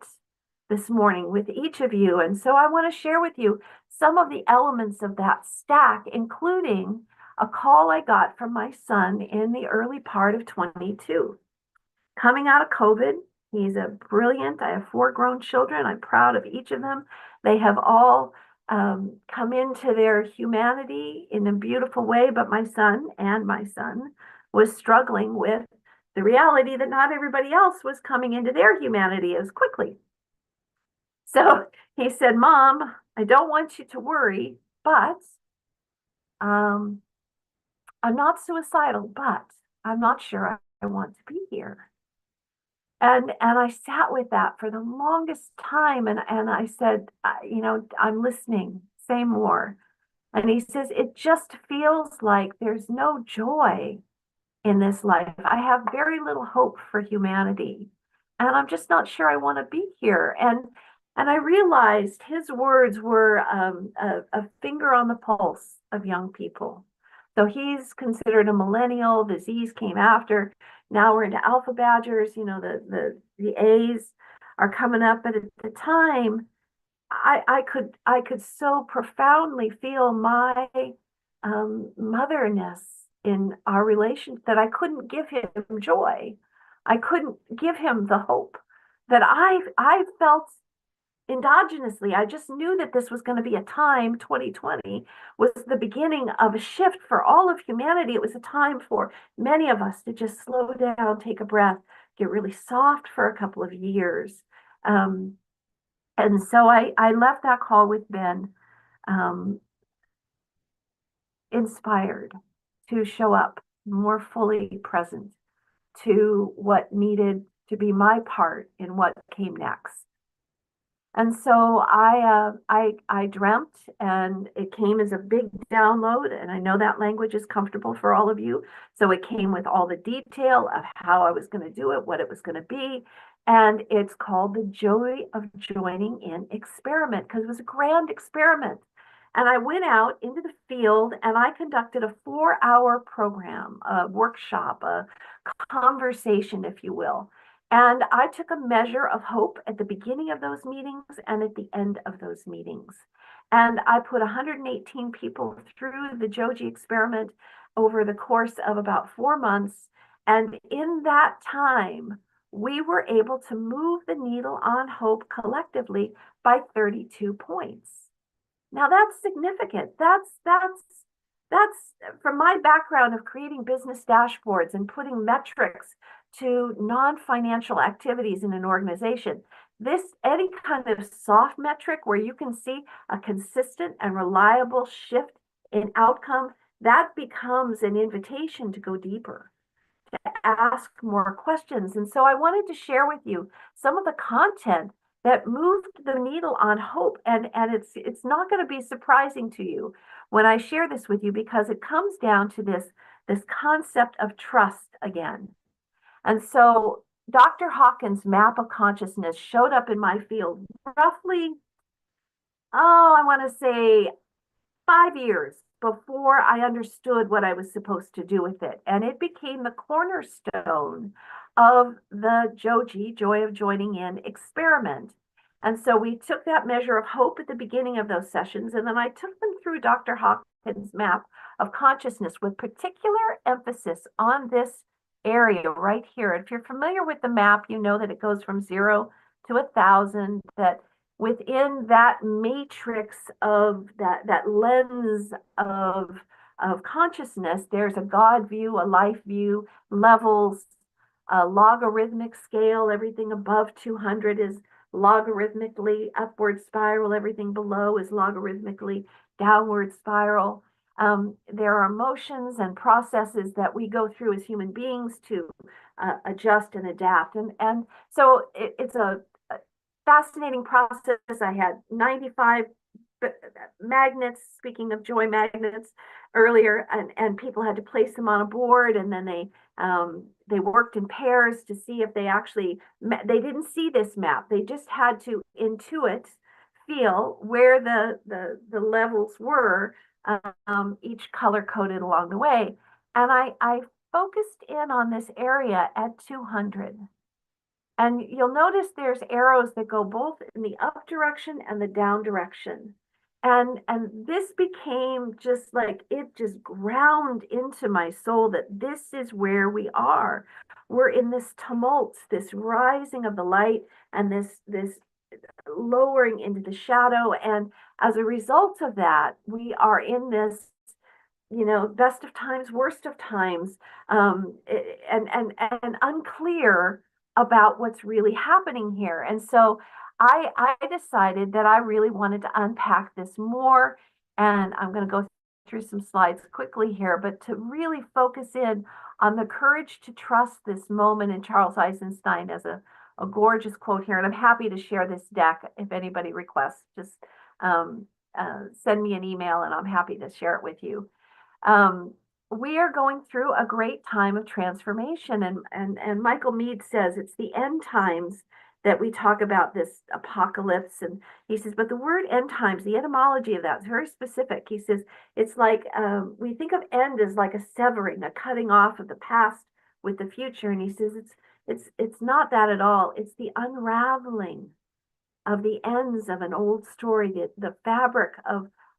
this morning with each of you. And so I want to share with you some of the elements of that stack, including a call I got from my son in the early part of 22. Coming out of COVID, he's a brilliant, I have 4 grown children. I'm proud of each of them. They have all come into their humanity in a beautiful way, but my son was struggling with the reality that not everybody else was coming into their humanity as quickly. So he said, Mom, I don't want you to worry, but I'm not suicidal, but I'm not sure I want to be here. And I sat with that for the longest time. And I said, I'm listening, say more. And he says, it just feels like there's no joy in this life. I have very little hope for humanity, and I'm just not sure I want to be here. And I realized his words were a finger on the pulse of young people. So he's considered a millennial. The Z's came after. Now we're into alpha badgers. You know, the A's are coming up. But at the time, I could so profoundly feel my motherness in our relation that I couldn't give him joy. I couldn't give him the hope that I felt endogenously. I just knew that this was going to be a time. 2020 was the beginning of a shift for all of humanity. It was a time for many of us to just slow down, take a breath, get really soft for a couple of years. And so I left that call with Ben, inspired to show up more fully present to what needed to be my part in what came next. And so I dreamt, and it came as a big download. And I know that language is comfortable for all of you. So it came with all the detail of how I was going to do it, what it was going to be. And it's called the Joy of Joining in Experiment, because it was a grand experiment. And I went out into the field and I conducted a 4-hour program, a workshop, a conversation, if you will. And I took a measure of hope at the beginning of those meetings and at the end of those meetings. And I put 118 people through the JOJI experiment over the course of about 4 months. And in that time, we were able to move the needle on hope collectively by 32 points. Now that's significant. That's from my background of creating business dashboards and putting metrics to non-financial activities in an organization. This, any kind of soft metric where you can see a consistent and reliable shift in outcome, that becomes an invitation to go deeper, to ask more questions. And so I wanted to share with you some of the content that moved the needle on hope. And it's not going to be surprising to you when I share this with you, because it comes down to this concept of trust again. And so Dr. Hawkins' map of consciousness showed up in my field roughly, I want to say 5 years before I understood what I was supposed to do with it. And it became the cornerstone of the JOJI, Joy of Joining In experiment. And so we took that measure of hope at the beginning of those sessions, and then I took them through Dr. Hawkins' map of consciousness with particular emphasis on this area right here. If you're familiar with the map, you know that it goes from 0 to 1,000, that within that matrix of that lens of consciousness, there's a God view, a life view, levels, a logarithmic scale. Everything above 200 is logarithmically upward spiral. Everything below is logarithmically downward spiral. There are emotions and processes that we go through as human beings to adjust and adapt. And so it's a fascinating process. I had 95 magnets, speaking of joy magnets earlier, and people had to place them on a board, and then they worked in pairs to see if they actually, they didn't see this map. They just had to intuit, feel where the levels were, each color coded along the way. And I focused in on this area at 200. And you'll notice there's arrows that go both in the up direction and the down direction. And this became just like, it just ground into my soul that this is where we are. We're in this tumult, this rising of the light, and this lowering into the shadow. And as a result of that, we are in this, best of times, worst of times, and unclear about what's really happening here. And so I decided that I really wanted to unpack this more. And I'm going to go through some slides quickly here, but to really focus in on the courage to trust this moment. And Charles Eisenstein has a gorgeous quote here. And I'm happy to share this deck if anybody requests. Just send me an email and I'm happy to share it with you. we are going through a great time of transformation. And Michael Meade says it's the end times that we talk about, this apocalypse. And he says, but the word end times, the etymology of that is very specific. He says it's like we think of end as like a severing, a cutting off of the past with the future. And he says it's not that at all. It's the unraveling of the ends of an old story. The fabric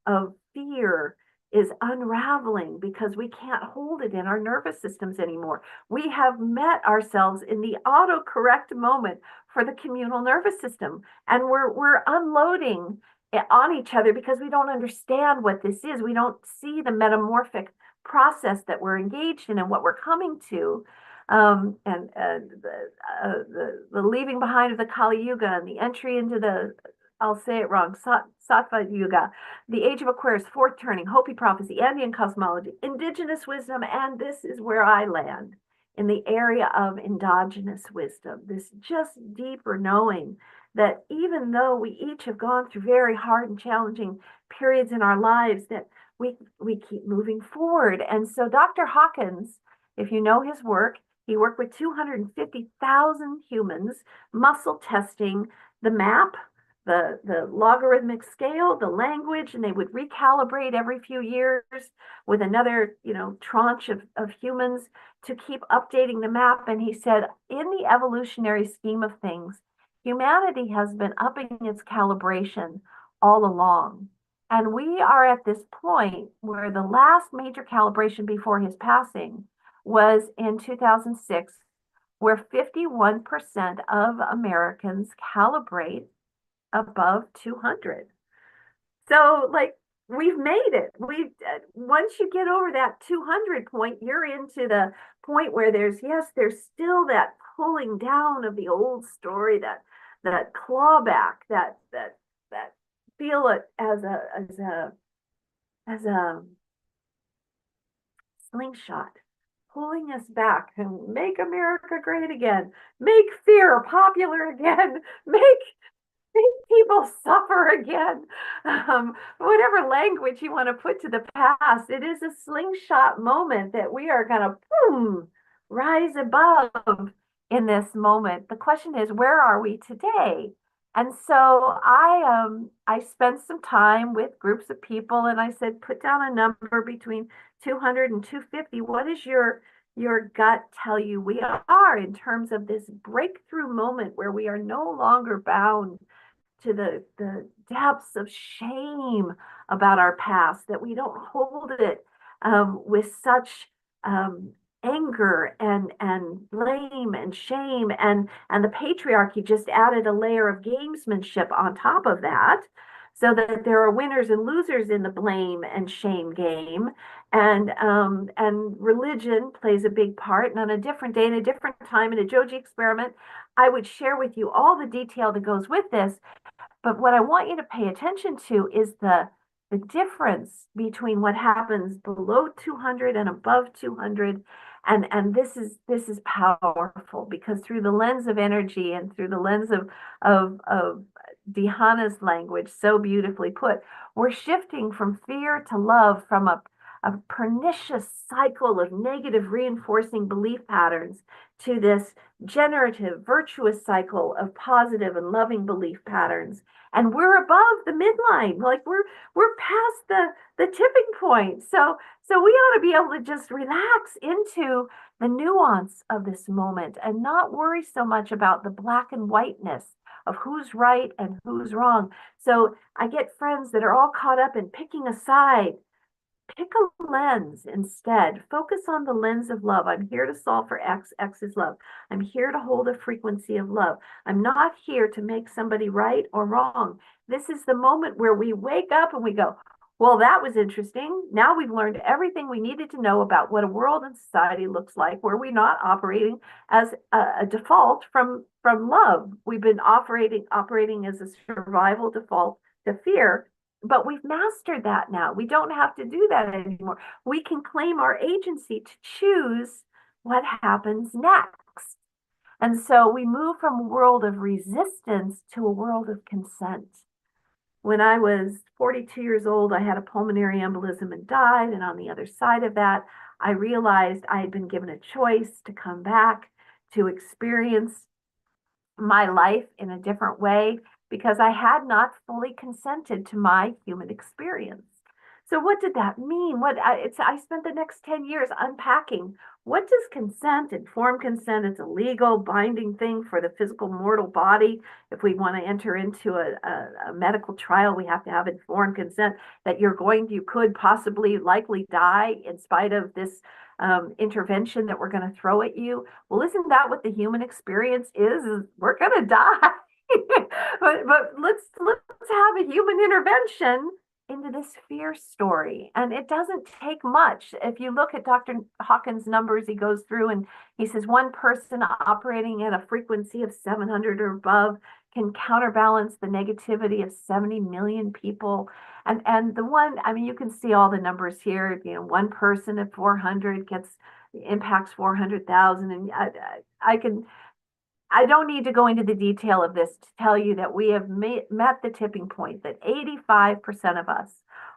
of fear is unraveling because we can't hold it in our nervous systems anymore. We have met ourselves in the autocorrect moment for the communal nervous system, and we're unloading it on each other because we don't understand what this is. We don't see the metamorphic process that we're engaged in and what we're coming to. And the leaving behind of the Kali Yuga and the entry into the, I'll say it wrong, Sattva Yuga, the age of Aquarius, fourth turning, Hopi prophecy, Andean cosmology, indigenous wisdom, and this is where I land in the area of endogenous wisdom, this just deeper knowing that even though we each have gone through very hard and challenging periods in our lives, that we keep moving forward. And so Dr. Hawkins, if you know his work, he worked with 250,000 humans, muscle testing the map, the logarithmic scale, the language, and they would recalibrate every few years with another, tranche of humans to keep updating the map. And he said, in the evolutionary scheme of things, humanity has been upping its calibration all along. And we are at this point where the last major calibration before his passing was in 2006, where 51% of Americans calibrate above 200. So like we've made it. Once you get over that 200 point, you're into the point where there's still that pulling down of the old story, that clawback, that feel it as a slingshot pulling us back and make America great again, make fear popular again, make people suffer again. Whatever language you want to put to the past, it is a slingshot moment that we are going to boom, rise above in this moment. The question is, where are we today? And so I spent some time with groups of people, and I said, put down a number between 200 and 250. What does your gut tell you we are in terms of this breakthrough moment where we are no longer bound to the depths of shame about our past, that we don't hold it with such anger and blame and shame, and the patriarchy just added a layer of gamesmanship on top of that, so that there are winners and losers in the blame and shame game, and religion plays a big part. And on a different day, in a different time, in a JOJI experiment, I would share with you all the detail that goes with this. But what I want you to pay attention to is the difference between what happens below 200 and above 200. And this is powerful, because through the lens of energy and through the lens of Dehanna's language, so beautifully put, we're shifting from fear to love, from a pernicious cycle of negative reinforcing belief patterns to this generative, virtuous cycle of positive and loving belief patterns. And we're above the midline, like we're past the tipping point. So we ought to be able to just relax into the nuance of this moment and not worry so much about the black and whiteness of who's right and who's wrong. So I get friends that are all caught up in picking a side. Pick a lens instead. Focus on the lens of love. I'm here to solve for X. X is love. I'm here to hold a frequency of love. I'm not here to make somebody right or wrong. This is the moment where we wake up and we go, well, that was interesting. Now we've learned everything we needed to know about what a world and society looks like, where we're not operating as a default from love. We've been operating as a survival default to fear. But we've mastered that now. We don't have to do that anymore. We can claim our agency to choose what happens next. And so we move from a world of resistance to a world of consent. When I was 42 years old, I had a pulmonary embolism and died. And on the other side of that, I realized I had been given a choice to come back to experience my life in a different way because I had not fully consented to my human experience. So what did that mean? I spent the next 10 years unpacking what does consent, informed consent, it's a legal binding thing for the physical mortal body. If we want to enter into a medical trial, we have to have informed consent that you could possibly likely die in spite of this intervention that we're going to throw at you. Well, isn't that what the human experience is we're going to die. but let's have a human intervention into this fear story. And it doesn't take much. If you look at Dr. Hawkins' numbers, he goes through and he says one person operating at a frequency of 700 or above can counterbalance the negativity of 70 million people. And the one, I mean, you can see all the numbers here. You know, one person at 400 impacts 400,000. And I don't need to go into the detail of this to tell you that we have met the tipping point, that 85% of us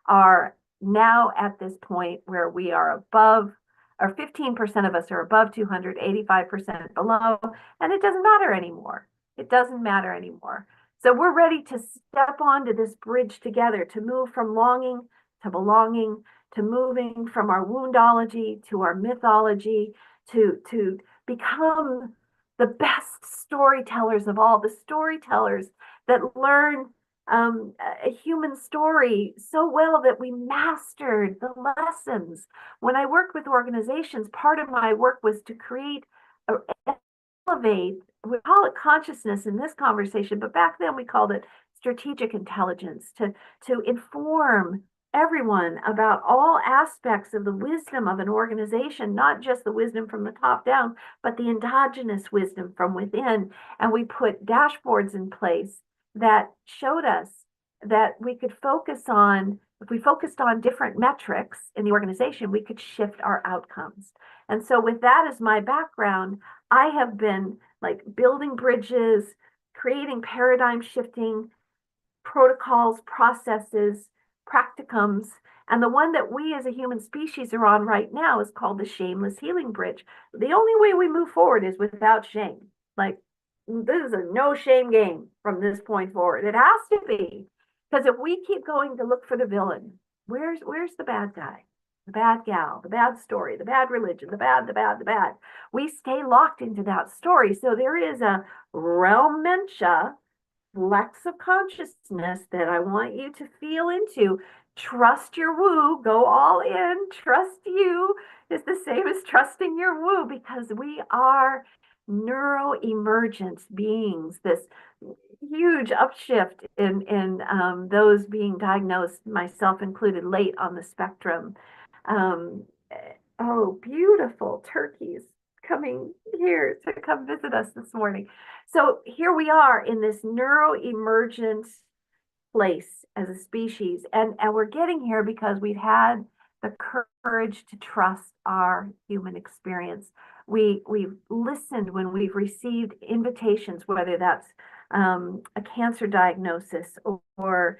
are now at this point where we are above, or 15% of us are above 200, 85% below, and it doesn't matter anymore. It doesn't matter anymore. So we're ready to step onto this bridge together, to move from longing to belonging, to moving from our woundology to our mythology, to become the best storytellers of all, the storytellers that learn a human story so well that we mastered the lessons. When I worked with organizations, part of my work was to elevate, we call it consciousness in this conversation, but back then we called it strategic intelligence, to inform everyone about all aspects of the wisdom of an organization, not just the wisdom from the top down, but the endogenous wisdom from within. And we put dashboards in place that showed us that we could focus on, if we focused on different metrics in the organization, we could shift our outcomes. And so with that as my background, I have been like building bridges, creating paradigm shifting protocols, processes, practicums. And the one that we as a human species are on right now is called the shameless healing bridge. The only way we move forward is without shame. Like, this is a no shame game from this point forward. It has to be. Because if we keep going to look for the villain, where's the bad guy, the bad gal, the bad story, the bad religion, the bad, we stay locked into that story. So there is a realmentia, flex of consciousness that I want you to feel into. Trust your woo, go all in. Trust you is the same as trusting your woo, because we are neuroemergent beings. This huge upshift in those being diagnosed, myself included, late on the spectrum. Oh, beautiful turkeys coming here to come visit us this morning. So here we are in this neuroemergent place as a species, and we're getting here because we've had the courage to trust our human experience. We've listened when we've received invitations, whether that's a cancer diagnosis or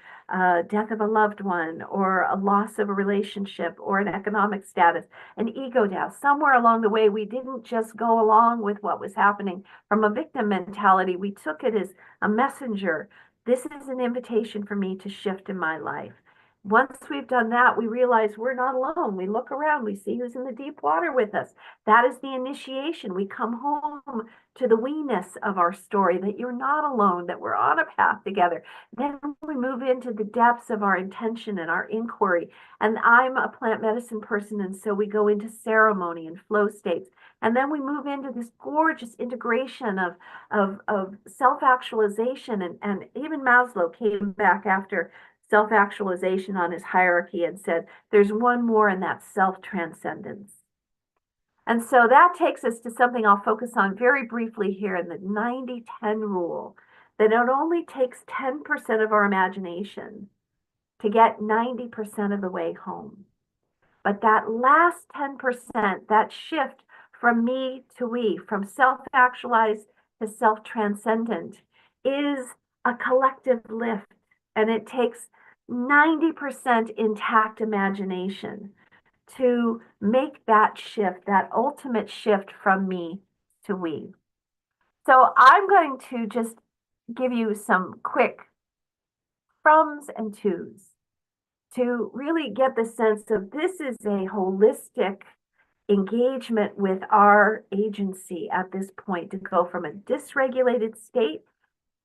death of a loved one or a loss of a relationship or an economic status, an ego death. Somewhere along the way, we didn't just go along with what was happening from a victim mentality. We took it as a messenger. This is an invitation for me to shift in my life. Once we've done that, we realize we're not alone. We look around, we see who's in the deep water with us. That is the initiation. We come home to the weeness of our story, that you're not alone, that we're on a path together. Then we move into the depths of our intention and our inquiry. And I'm a plant medicine person, and so we go into ceremony and flow states. And then we move into this gorgeous integration of self-actualization. And even Maslow came back after self-actualization on his hierarchy and said, there's one more, and that's self-transcendence. And so that takes us to something I'll focus on very briefly here in the 90-10 rule, that it only takes 10% of our imagination to get 90% of the way home. But that last 10%, that shift from me to we, from self-actualized to self-transcendent, is a collective lift. And it takes 90% intact imagination to make that shift, that ultimate shift from me to we. So I'm going to just give you some quick froms and tos to really get the sense of this is a holistic engagement with our agency at this point to go from a dysregulated state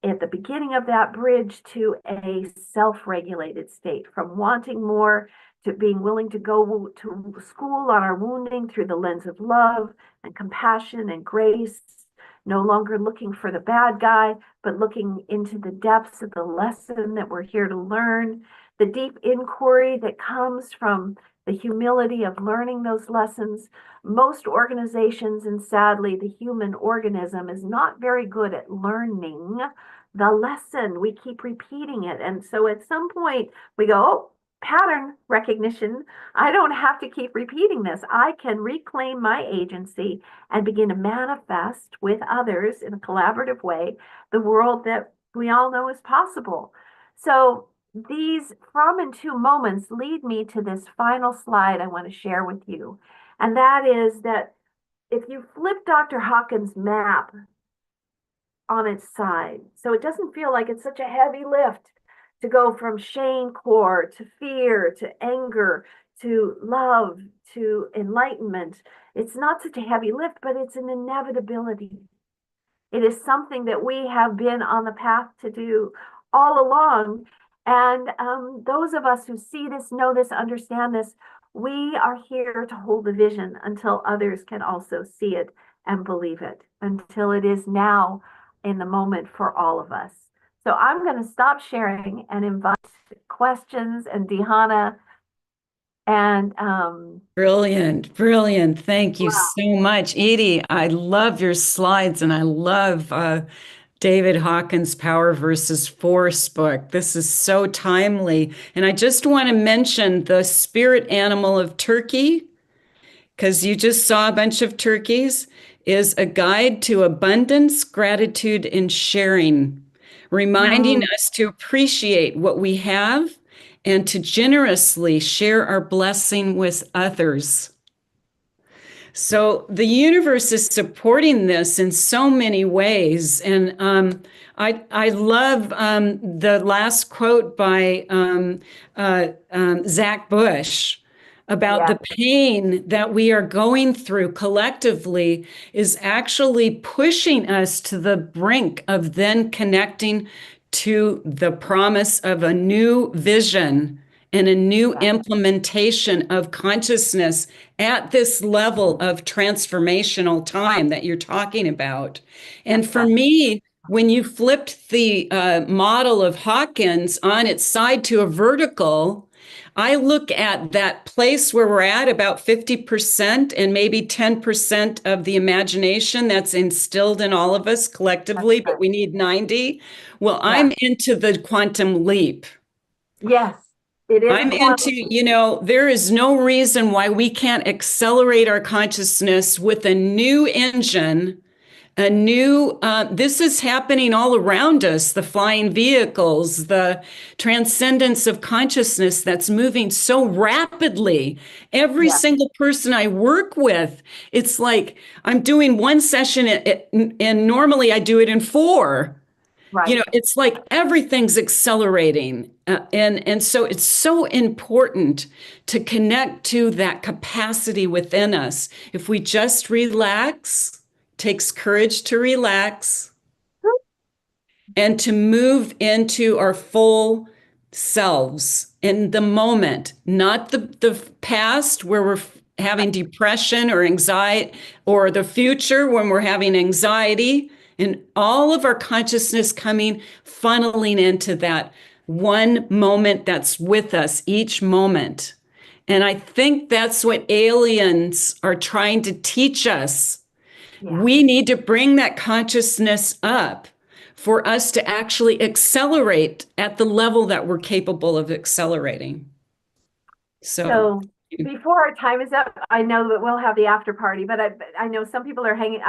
at the beginning of that bridge to a self-regulated state, from wanting more to being willing to go to school on our wounding through the lens of love and compassion and grace, no longer looking for the bad guy, but looking into the depths of the lesson that we're here to learn, the deep inquiry that comes from the humility of learning those lessons. Most organizations, and sadly, the human organism is not very good at learning the lesson. We keep repeating it. And so at some point we go, oh, pattern recognition. I don't have to keep repeating this. I can reclaim my agency and begin to manifest with others in a collaborative way the world that we all know is possible. So these from and to moments lead me to this final slide I want to share with you. And that is that if you flip Dr. Hawkins' map on its side, so it doesn't feel like it's such a heavy lift to go from shame core to fear to anger to love to enlightenment. It's not such a heavy lift, but it's an inevitability. It is something that we have been on the path to do all along. And those of us who see this, know this, understand this, we are here to hold the vision until others can also see it and believe it, until it is now in the moment for all of us. So I'm going to stop sharing and invite questions, and Dehanna and Brilliant, brilliant. Thank you wow. so much, Edi. I love your slides, and I love David Hawkins' Power versus Force book. This is so timely. And I just want to mention the spirit animal of turkey, because you just saw a bunch of turkeys, is a guide to abundance, gratitude, and sharing, reminding us to appreciate what we have and to generously share our blessing with others. So the universe is supporting this in so many ways. And I love the last quote by Zach Bush about the pain that we are going through collectively is actually pushing us to the brink of then connecting to the promise of a new vision and a new implementation of consciousness at this level of transformational time that you're talking about. And for me, when you flipped the model of Hawkins on its side to a vertical, I look at that place where we're at about 50% and maybe 10% of the imagination that's instilled in all of us collectively, but we need 90. Well, I'm into the quantum leap. Yes, it is. I'm into, there is no reason why we can't accelerate our consciousness with a new engine, this is happening all around us, the flying vehicles, the transcendence of consciousness that's moving so rapidly. Every single person I work with, it's like I'm doing one session and normally I do it in 4. Right. It's like everything's accelerating. And so it's so important to connect to that capacity within us. If we just relax, takes courage to relax and to move into our full selves in the moment, not the past where we're having depression or anxiety, or the future when we're having anxiety. And all of our consciousness funneling into that one moment that's with us each moment. And I think that's what aliens are trying to teach us. We need to bring that consciousness up for us to actually accelerate at the level that we're capable of accelerating. So before our time is up, I know that we'll have the after party, but I know some people are hanging.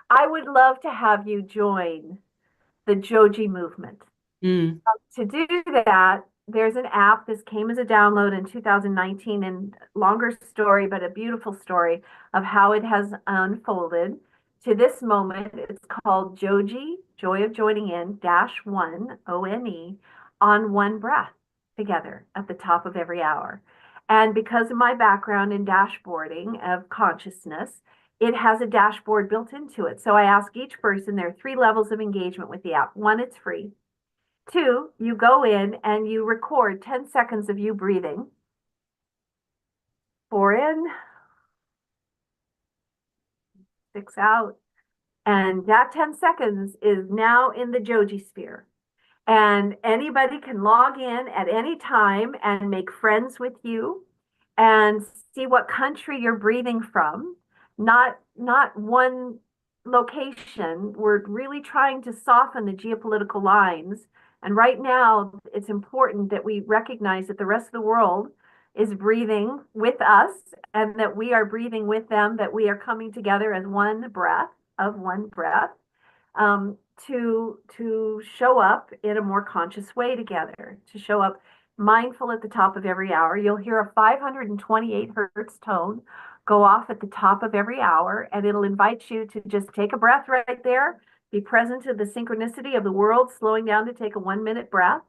I would love to have you join the JOJI movement. To do that, there's an app. This came as a download in 2019, and longer story, but a beautiful story of how it has unfolded to this moment. It's called JOJI, Joy of Joining In, -1, ONE, on one breath together at the top of every hour. And because of my background in dashboarding of consciousness, it has a dashboard built into it. So I ask each person, there are 3 levels of engagement with the app. 1, it's free. 2, you go in and you record 10 seconds of you breathing. 4 in, 6 out. And that 10 seconds is now in the JOJI sphere. And anybody can log in at any time and make friends with you and see what country you're breathing from. Not one location. We're really trying to soften the geopolitical lines. And right now, it's important that we recognize that the rest of the world is breathing with us and that we are breathing with them, that we are coming together as one breath of one breath. To show up in a more conscious way together, to show up mindful at the top of every hour. You'll hear a 528 hertz tone go off at the top of every hour, and it'll invite you to just take a breath right there, be present to the synchronicity of the world, slowing down to take a 1-minute breath.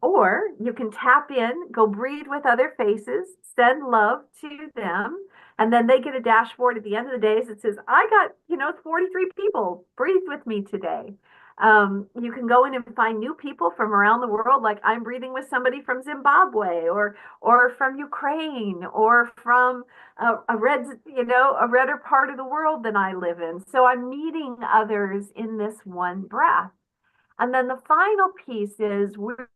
Or you can tap in, go breathe with other faces, send love to them, and then they get a dashboard at the end of the day that says, I got, 43 people breathed with me today. You can go in and find new people from around the world, like I'm breathing with somebody from Zimbabwe or from Ukraine or from a redder part of the world than I live in. So I'm meeting others in this one breath. And then the final piece is where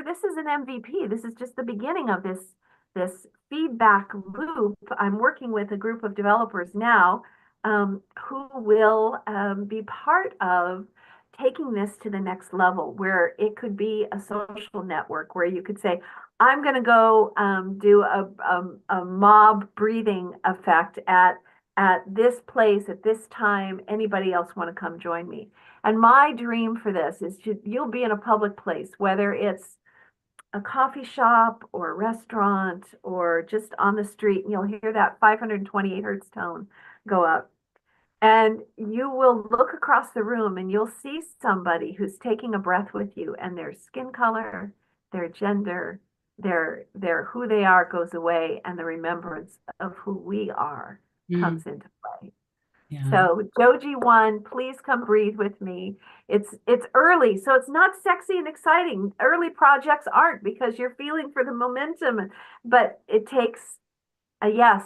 this is an MVP. This is just the beginning of this feedback loop. I'm working with a group of developers now who will be part of taking this to the next level, where it could be a social network where you could say, I'm going to go do a mob breathing effect at this place at this time. Anybody else want to come join me? And my dream for this is you'll be in a public place, whether it's a coffee shop or a restaurant or just on the street, and you'll hear that 528 hertz tone go up. And you will look across the room and you'll see somebody who's taking a breath with you, and their skin color, their gender, their who they are goes away, and the remembrance of who we are comes into play. Yeah. So JOJI 1, please come breathe with me. It's early, so it's not sexy and exciting. Early projects aren't, because you're feeling for the momentum, but it takes a yes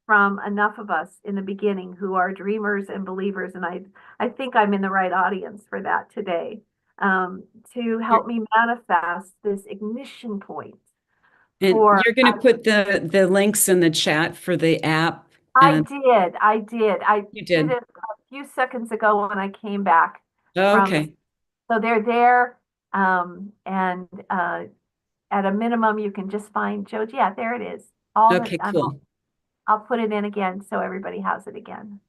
from enough of us in the beginning who are dreamers and believers. And I think I'm in the right audience for that today, to help me manifest this ignition point. And you're going to put the links in the chat for the app. I did. You did it a few seconds ago when I came back. Okay. So they're there. And at a minimum, you can just find JOJI. Yeah, there it is. Okay, cool. I'll put it in again so everybody has it again.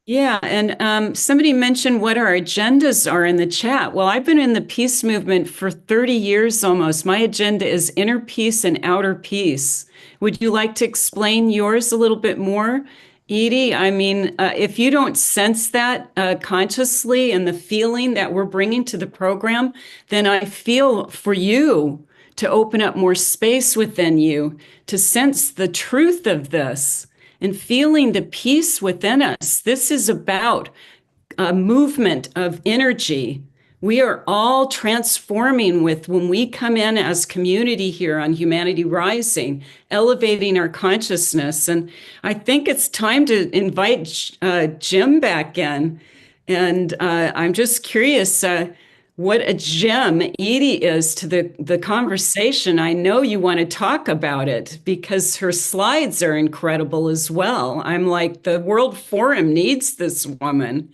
Yeah, and somebody mentioned what our agendas are in the chat. Well, I've been in the peace movement for 30 years almost. My agenda is inner peace and outer peace. Would you like to explain yours a little bit more, Edi? I mean, if you don't sense that consciously and the feeling that we're bringing to the program, then I feel for you to open up more space within you to sense the truth of this and feeling the peace within us. This is about a movement of energy. We are all transforming when we come in as community here on Humanity Rising, elevating our consciousness. And I think it's time to invite Jim back in. And I'm just curious what a gem Edi is to the conversation. I know you want to talk about it because her slides are incredible as well. I'm like, the World Forum needs this woman.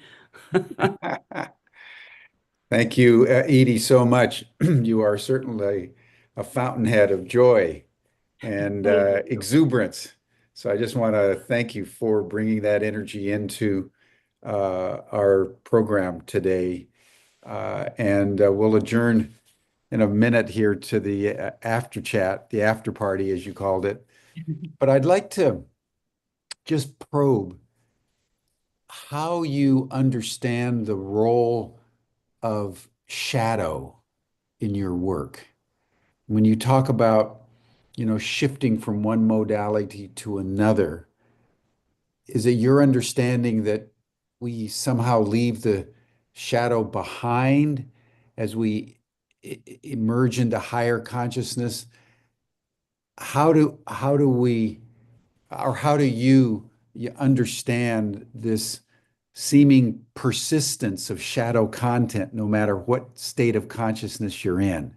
Thank you, Edi, so much. You are certainly a fountainhead of joy and exuberance. So I just want to thank you for bringing that energy into our program today. And we'll adjourn in a minute here to the after chat, the after party, as you called it. But I'd like to just probe how you understand the role of shadow in your work. When you talk about, shifting from one modality to another, is it your understanding that we somehow leave the shadow behind as we emerge into higher consciousness? How do we, or how do you understand this seeming persistence of shadow content no matter what state of consciousness you're in?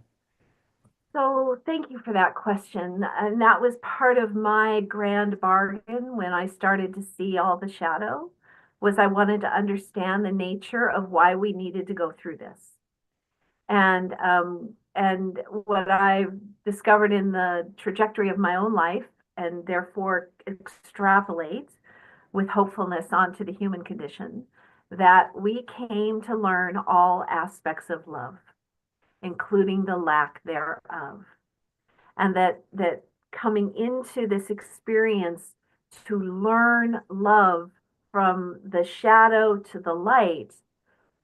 So thank you for that question. And that was part of my grand bargain when I started to see all the shadow, was I wanted to understand the nature of why we needed to go through this. And what I've discovered in the trajectory of my own life, and therefore extrapolate with hopefulness onto the human condition, that we came to learn all aspects of love, including the lack thereof. And that coming into this experience to learn love from the shadow to the light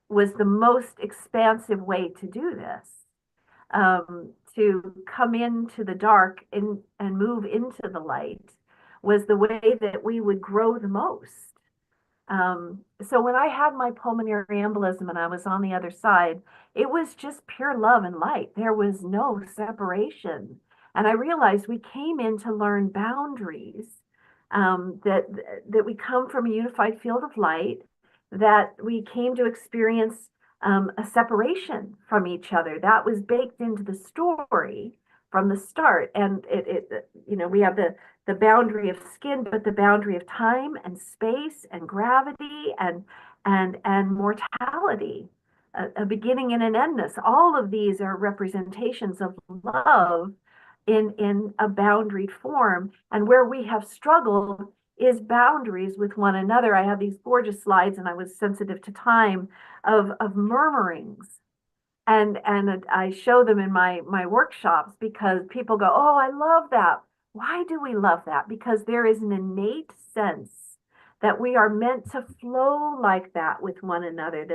was the most expansive way to do this. To come into the dark and move into the light was the way that we would grow the most. So when I had my pulmonary embolism and I was on the other side, it was just pure love and light. There was no separation. And I realized we came in to learn boundaries, that we come from a unified field of light, that we came to experience a separation from each other. That was baked into the story from the start. And we have the boundary of skin, but the boundary of time and space and gravity and mortality, a beginning and an endness. All of these are representations of love in a boundaried form. And where we have struggled is boundaries with one another. I have these gorgeous slides, and I was sensitive to time, of murmurings. And I show them in my workshops because people go, oh, I love that. Why do we love that? Because there is an innate sense that we are meant to flow like that with one another,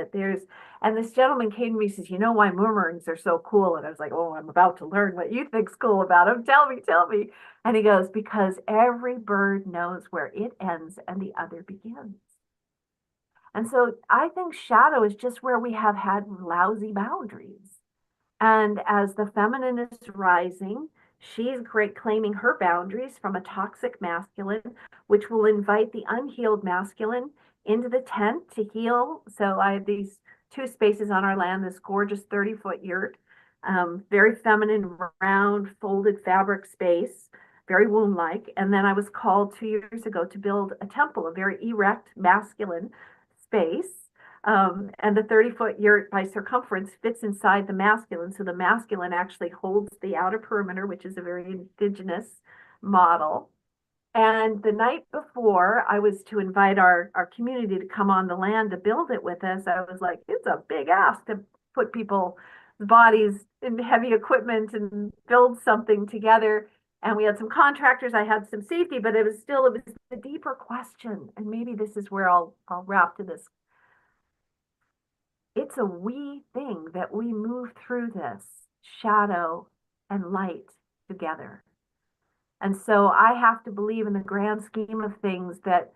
and this gentleman came to me and says, you know why murmurings are so cool? And I was like, oh, I'm about to learn what you think's cool about them. Tell me. And he goes, because every bird knows where it ends and the other begins. And so I think shadow is just where we have had lousy boundaries. And as the feminine is rising, she's claiming her boundaries from a toxic masculine, which will invite the unhealed masculine into the tent to heal. So I have these two spaces on our land, this gorgeous 30-foot yurt, very feminine, round, folded fabric space, very womb-like. And then I was called 2 years ago to build a temple, a very erect masculine space. And the 30-foot yurt by circumference fits inside the masculine. So the masculine actually holds the outer perimeter, which is a very indigenous model. And the night before I was to invite our community to come on the land to build it with us, I was like, it's a big ask to put people's bodies in heavy equipment and build something together. And we had some contractors, I had some safety, but it was a deeper question. And maybe this is where I'll wrap to this. It's a we thing that we move through this shadow and light together. And so I have to believe in the grand scheme of things that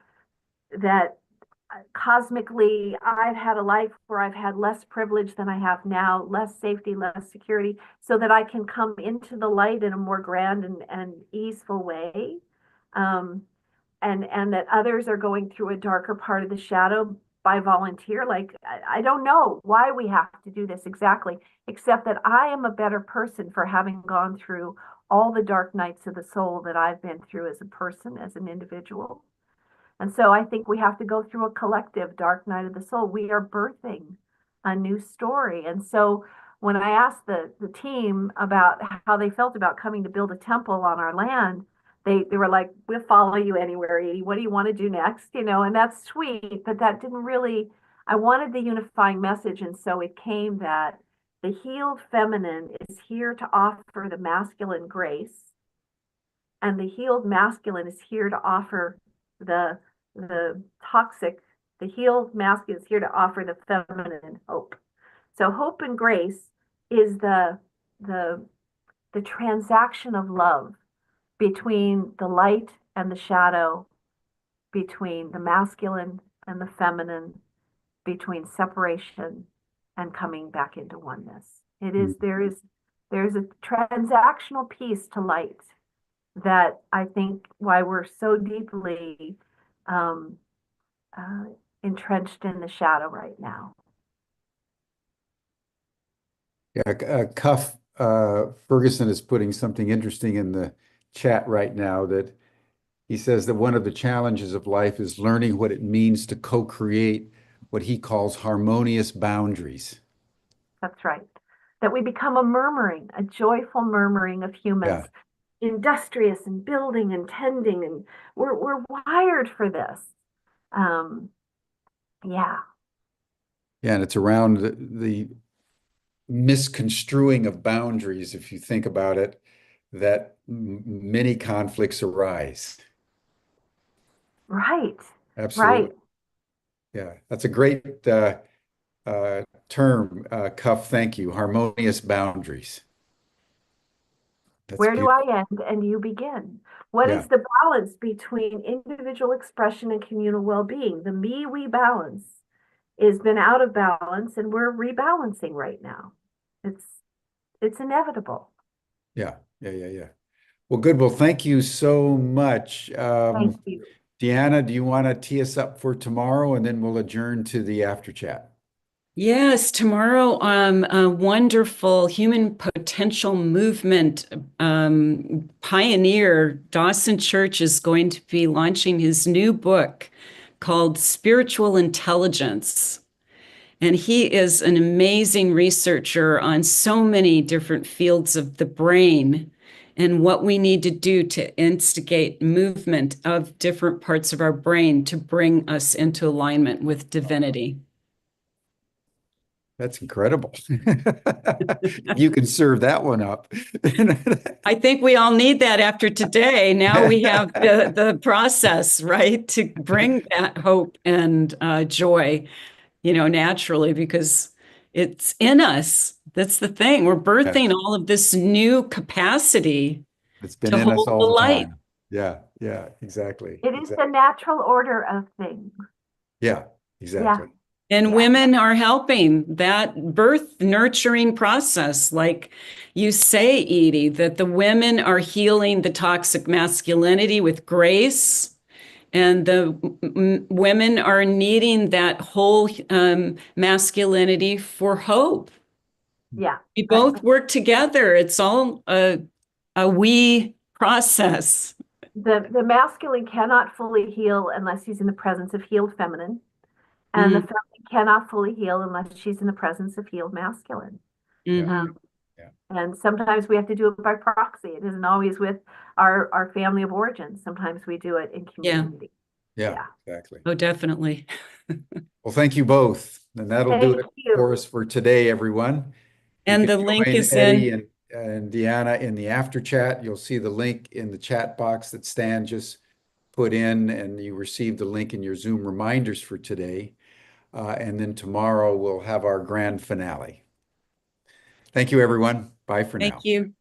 cosmically I've had a life where I've had less privilege than I have now, less safety, less security, so that I can come into the light in a more grand and easeful way. And that others are going through a darker part of the shadow by volunteer. Like, I don't know why we have to do this exactly, except that I am a better person for having gone through all the dark nights of the soul that I've been through as a person, as an individual. And so I think we have to go through a collective dark night of the soul. We are birthing a new story. And so when I asked the team about how they felt about coming to build a temple on our land, they were like, we'll follow you anywhere, Edie. What do you want to do next? And that's sweet, but that didn't really, I wanted the unifying message. And so it came that The healed feminine is here to offer the masculine grace, and the healed masculine is here to offer the toxic. The healed masculine is here to offer the feminine hope. So hope and grace is the transaction of love between the light and the shadow, between the masculine and the feminine, between separation and coming back into oneness. There's a transactional piece to light that I think why we're so deeply entrenched in the shadow right now. Yeah, Cuff Ferguson is putting something interesting in the chat right now, that he says that one of the challenges of life is learning what it means to co-create what he calls harmonious boundaries. That's right. That we become a joyful murmuring of humans, industrious and building and tending, and we're wired for this. Yeah. Yeah, and it's around the misconstruing of boundaries, if you think about it, that many conflicts arise. Right. Absolutely. Right. Yeah, that's a great term, Cuff. Thank you. Harmonious boundaries. That's Where do beautiful. I end and you begin? What Yeah. is the balance between individual expression and communal well-being? The me-we balance has been out of balance, and we're rebalancing right now. It's inevitable. Yeah. Well, good. Well, thank you so much. Thank you. Deanna, do you want to tee us up for tomorrow, and then we'll adjourn to the after chat? Yes, tomorrow, a wonderful human potential movement pioneer, Dawson Church, is going to be launching his new book called Spiritual Intelligence. And he is an amazing researcher on so many different fields of the brain and what we need to do to instigate movement of different parts of our brain to bring us into alignment with divinity. That's incredible. You can serve that one up. I think we all need that after today. Now we have the process, right, to bring that hope and joy, naturally, because it's in us. That's the thing. We're birthing all of this new capacity It's been to in us hold the all the light. time. Yeah, exactly. It is the natural order of things. Yeah, exactly. And women are helping that birth nurturing process. Like you say, Edi, that the women are healing the toxic masculinity with grace, and the women are needing that whole masculinity for hope. Yeah. We both work together. It's all a we process. The masculine cannot fully heal unless he's in the presence of healed feminine. And the feminine cannot fully heal unless she's in the presence of healed masculine. And sometimes we have to do it by proxy. It isn't always with our family of origin. Sometimes we do it in community. Yeah, exactly. Oh, definitely. Well, thank you both. And that'll do it for us for today, everyone. And the link is Edi and Deanna in the after chat. You'll see the link in the chat box that Stan just put in, and you received the link in your Zoom reminders for today. And then tomorrow we'll have our grand finale. Thank you, everyone. Bye for now. Thank you.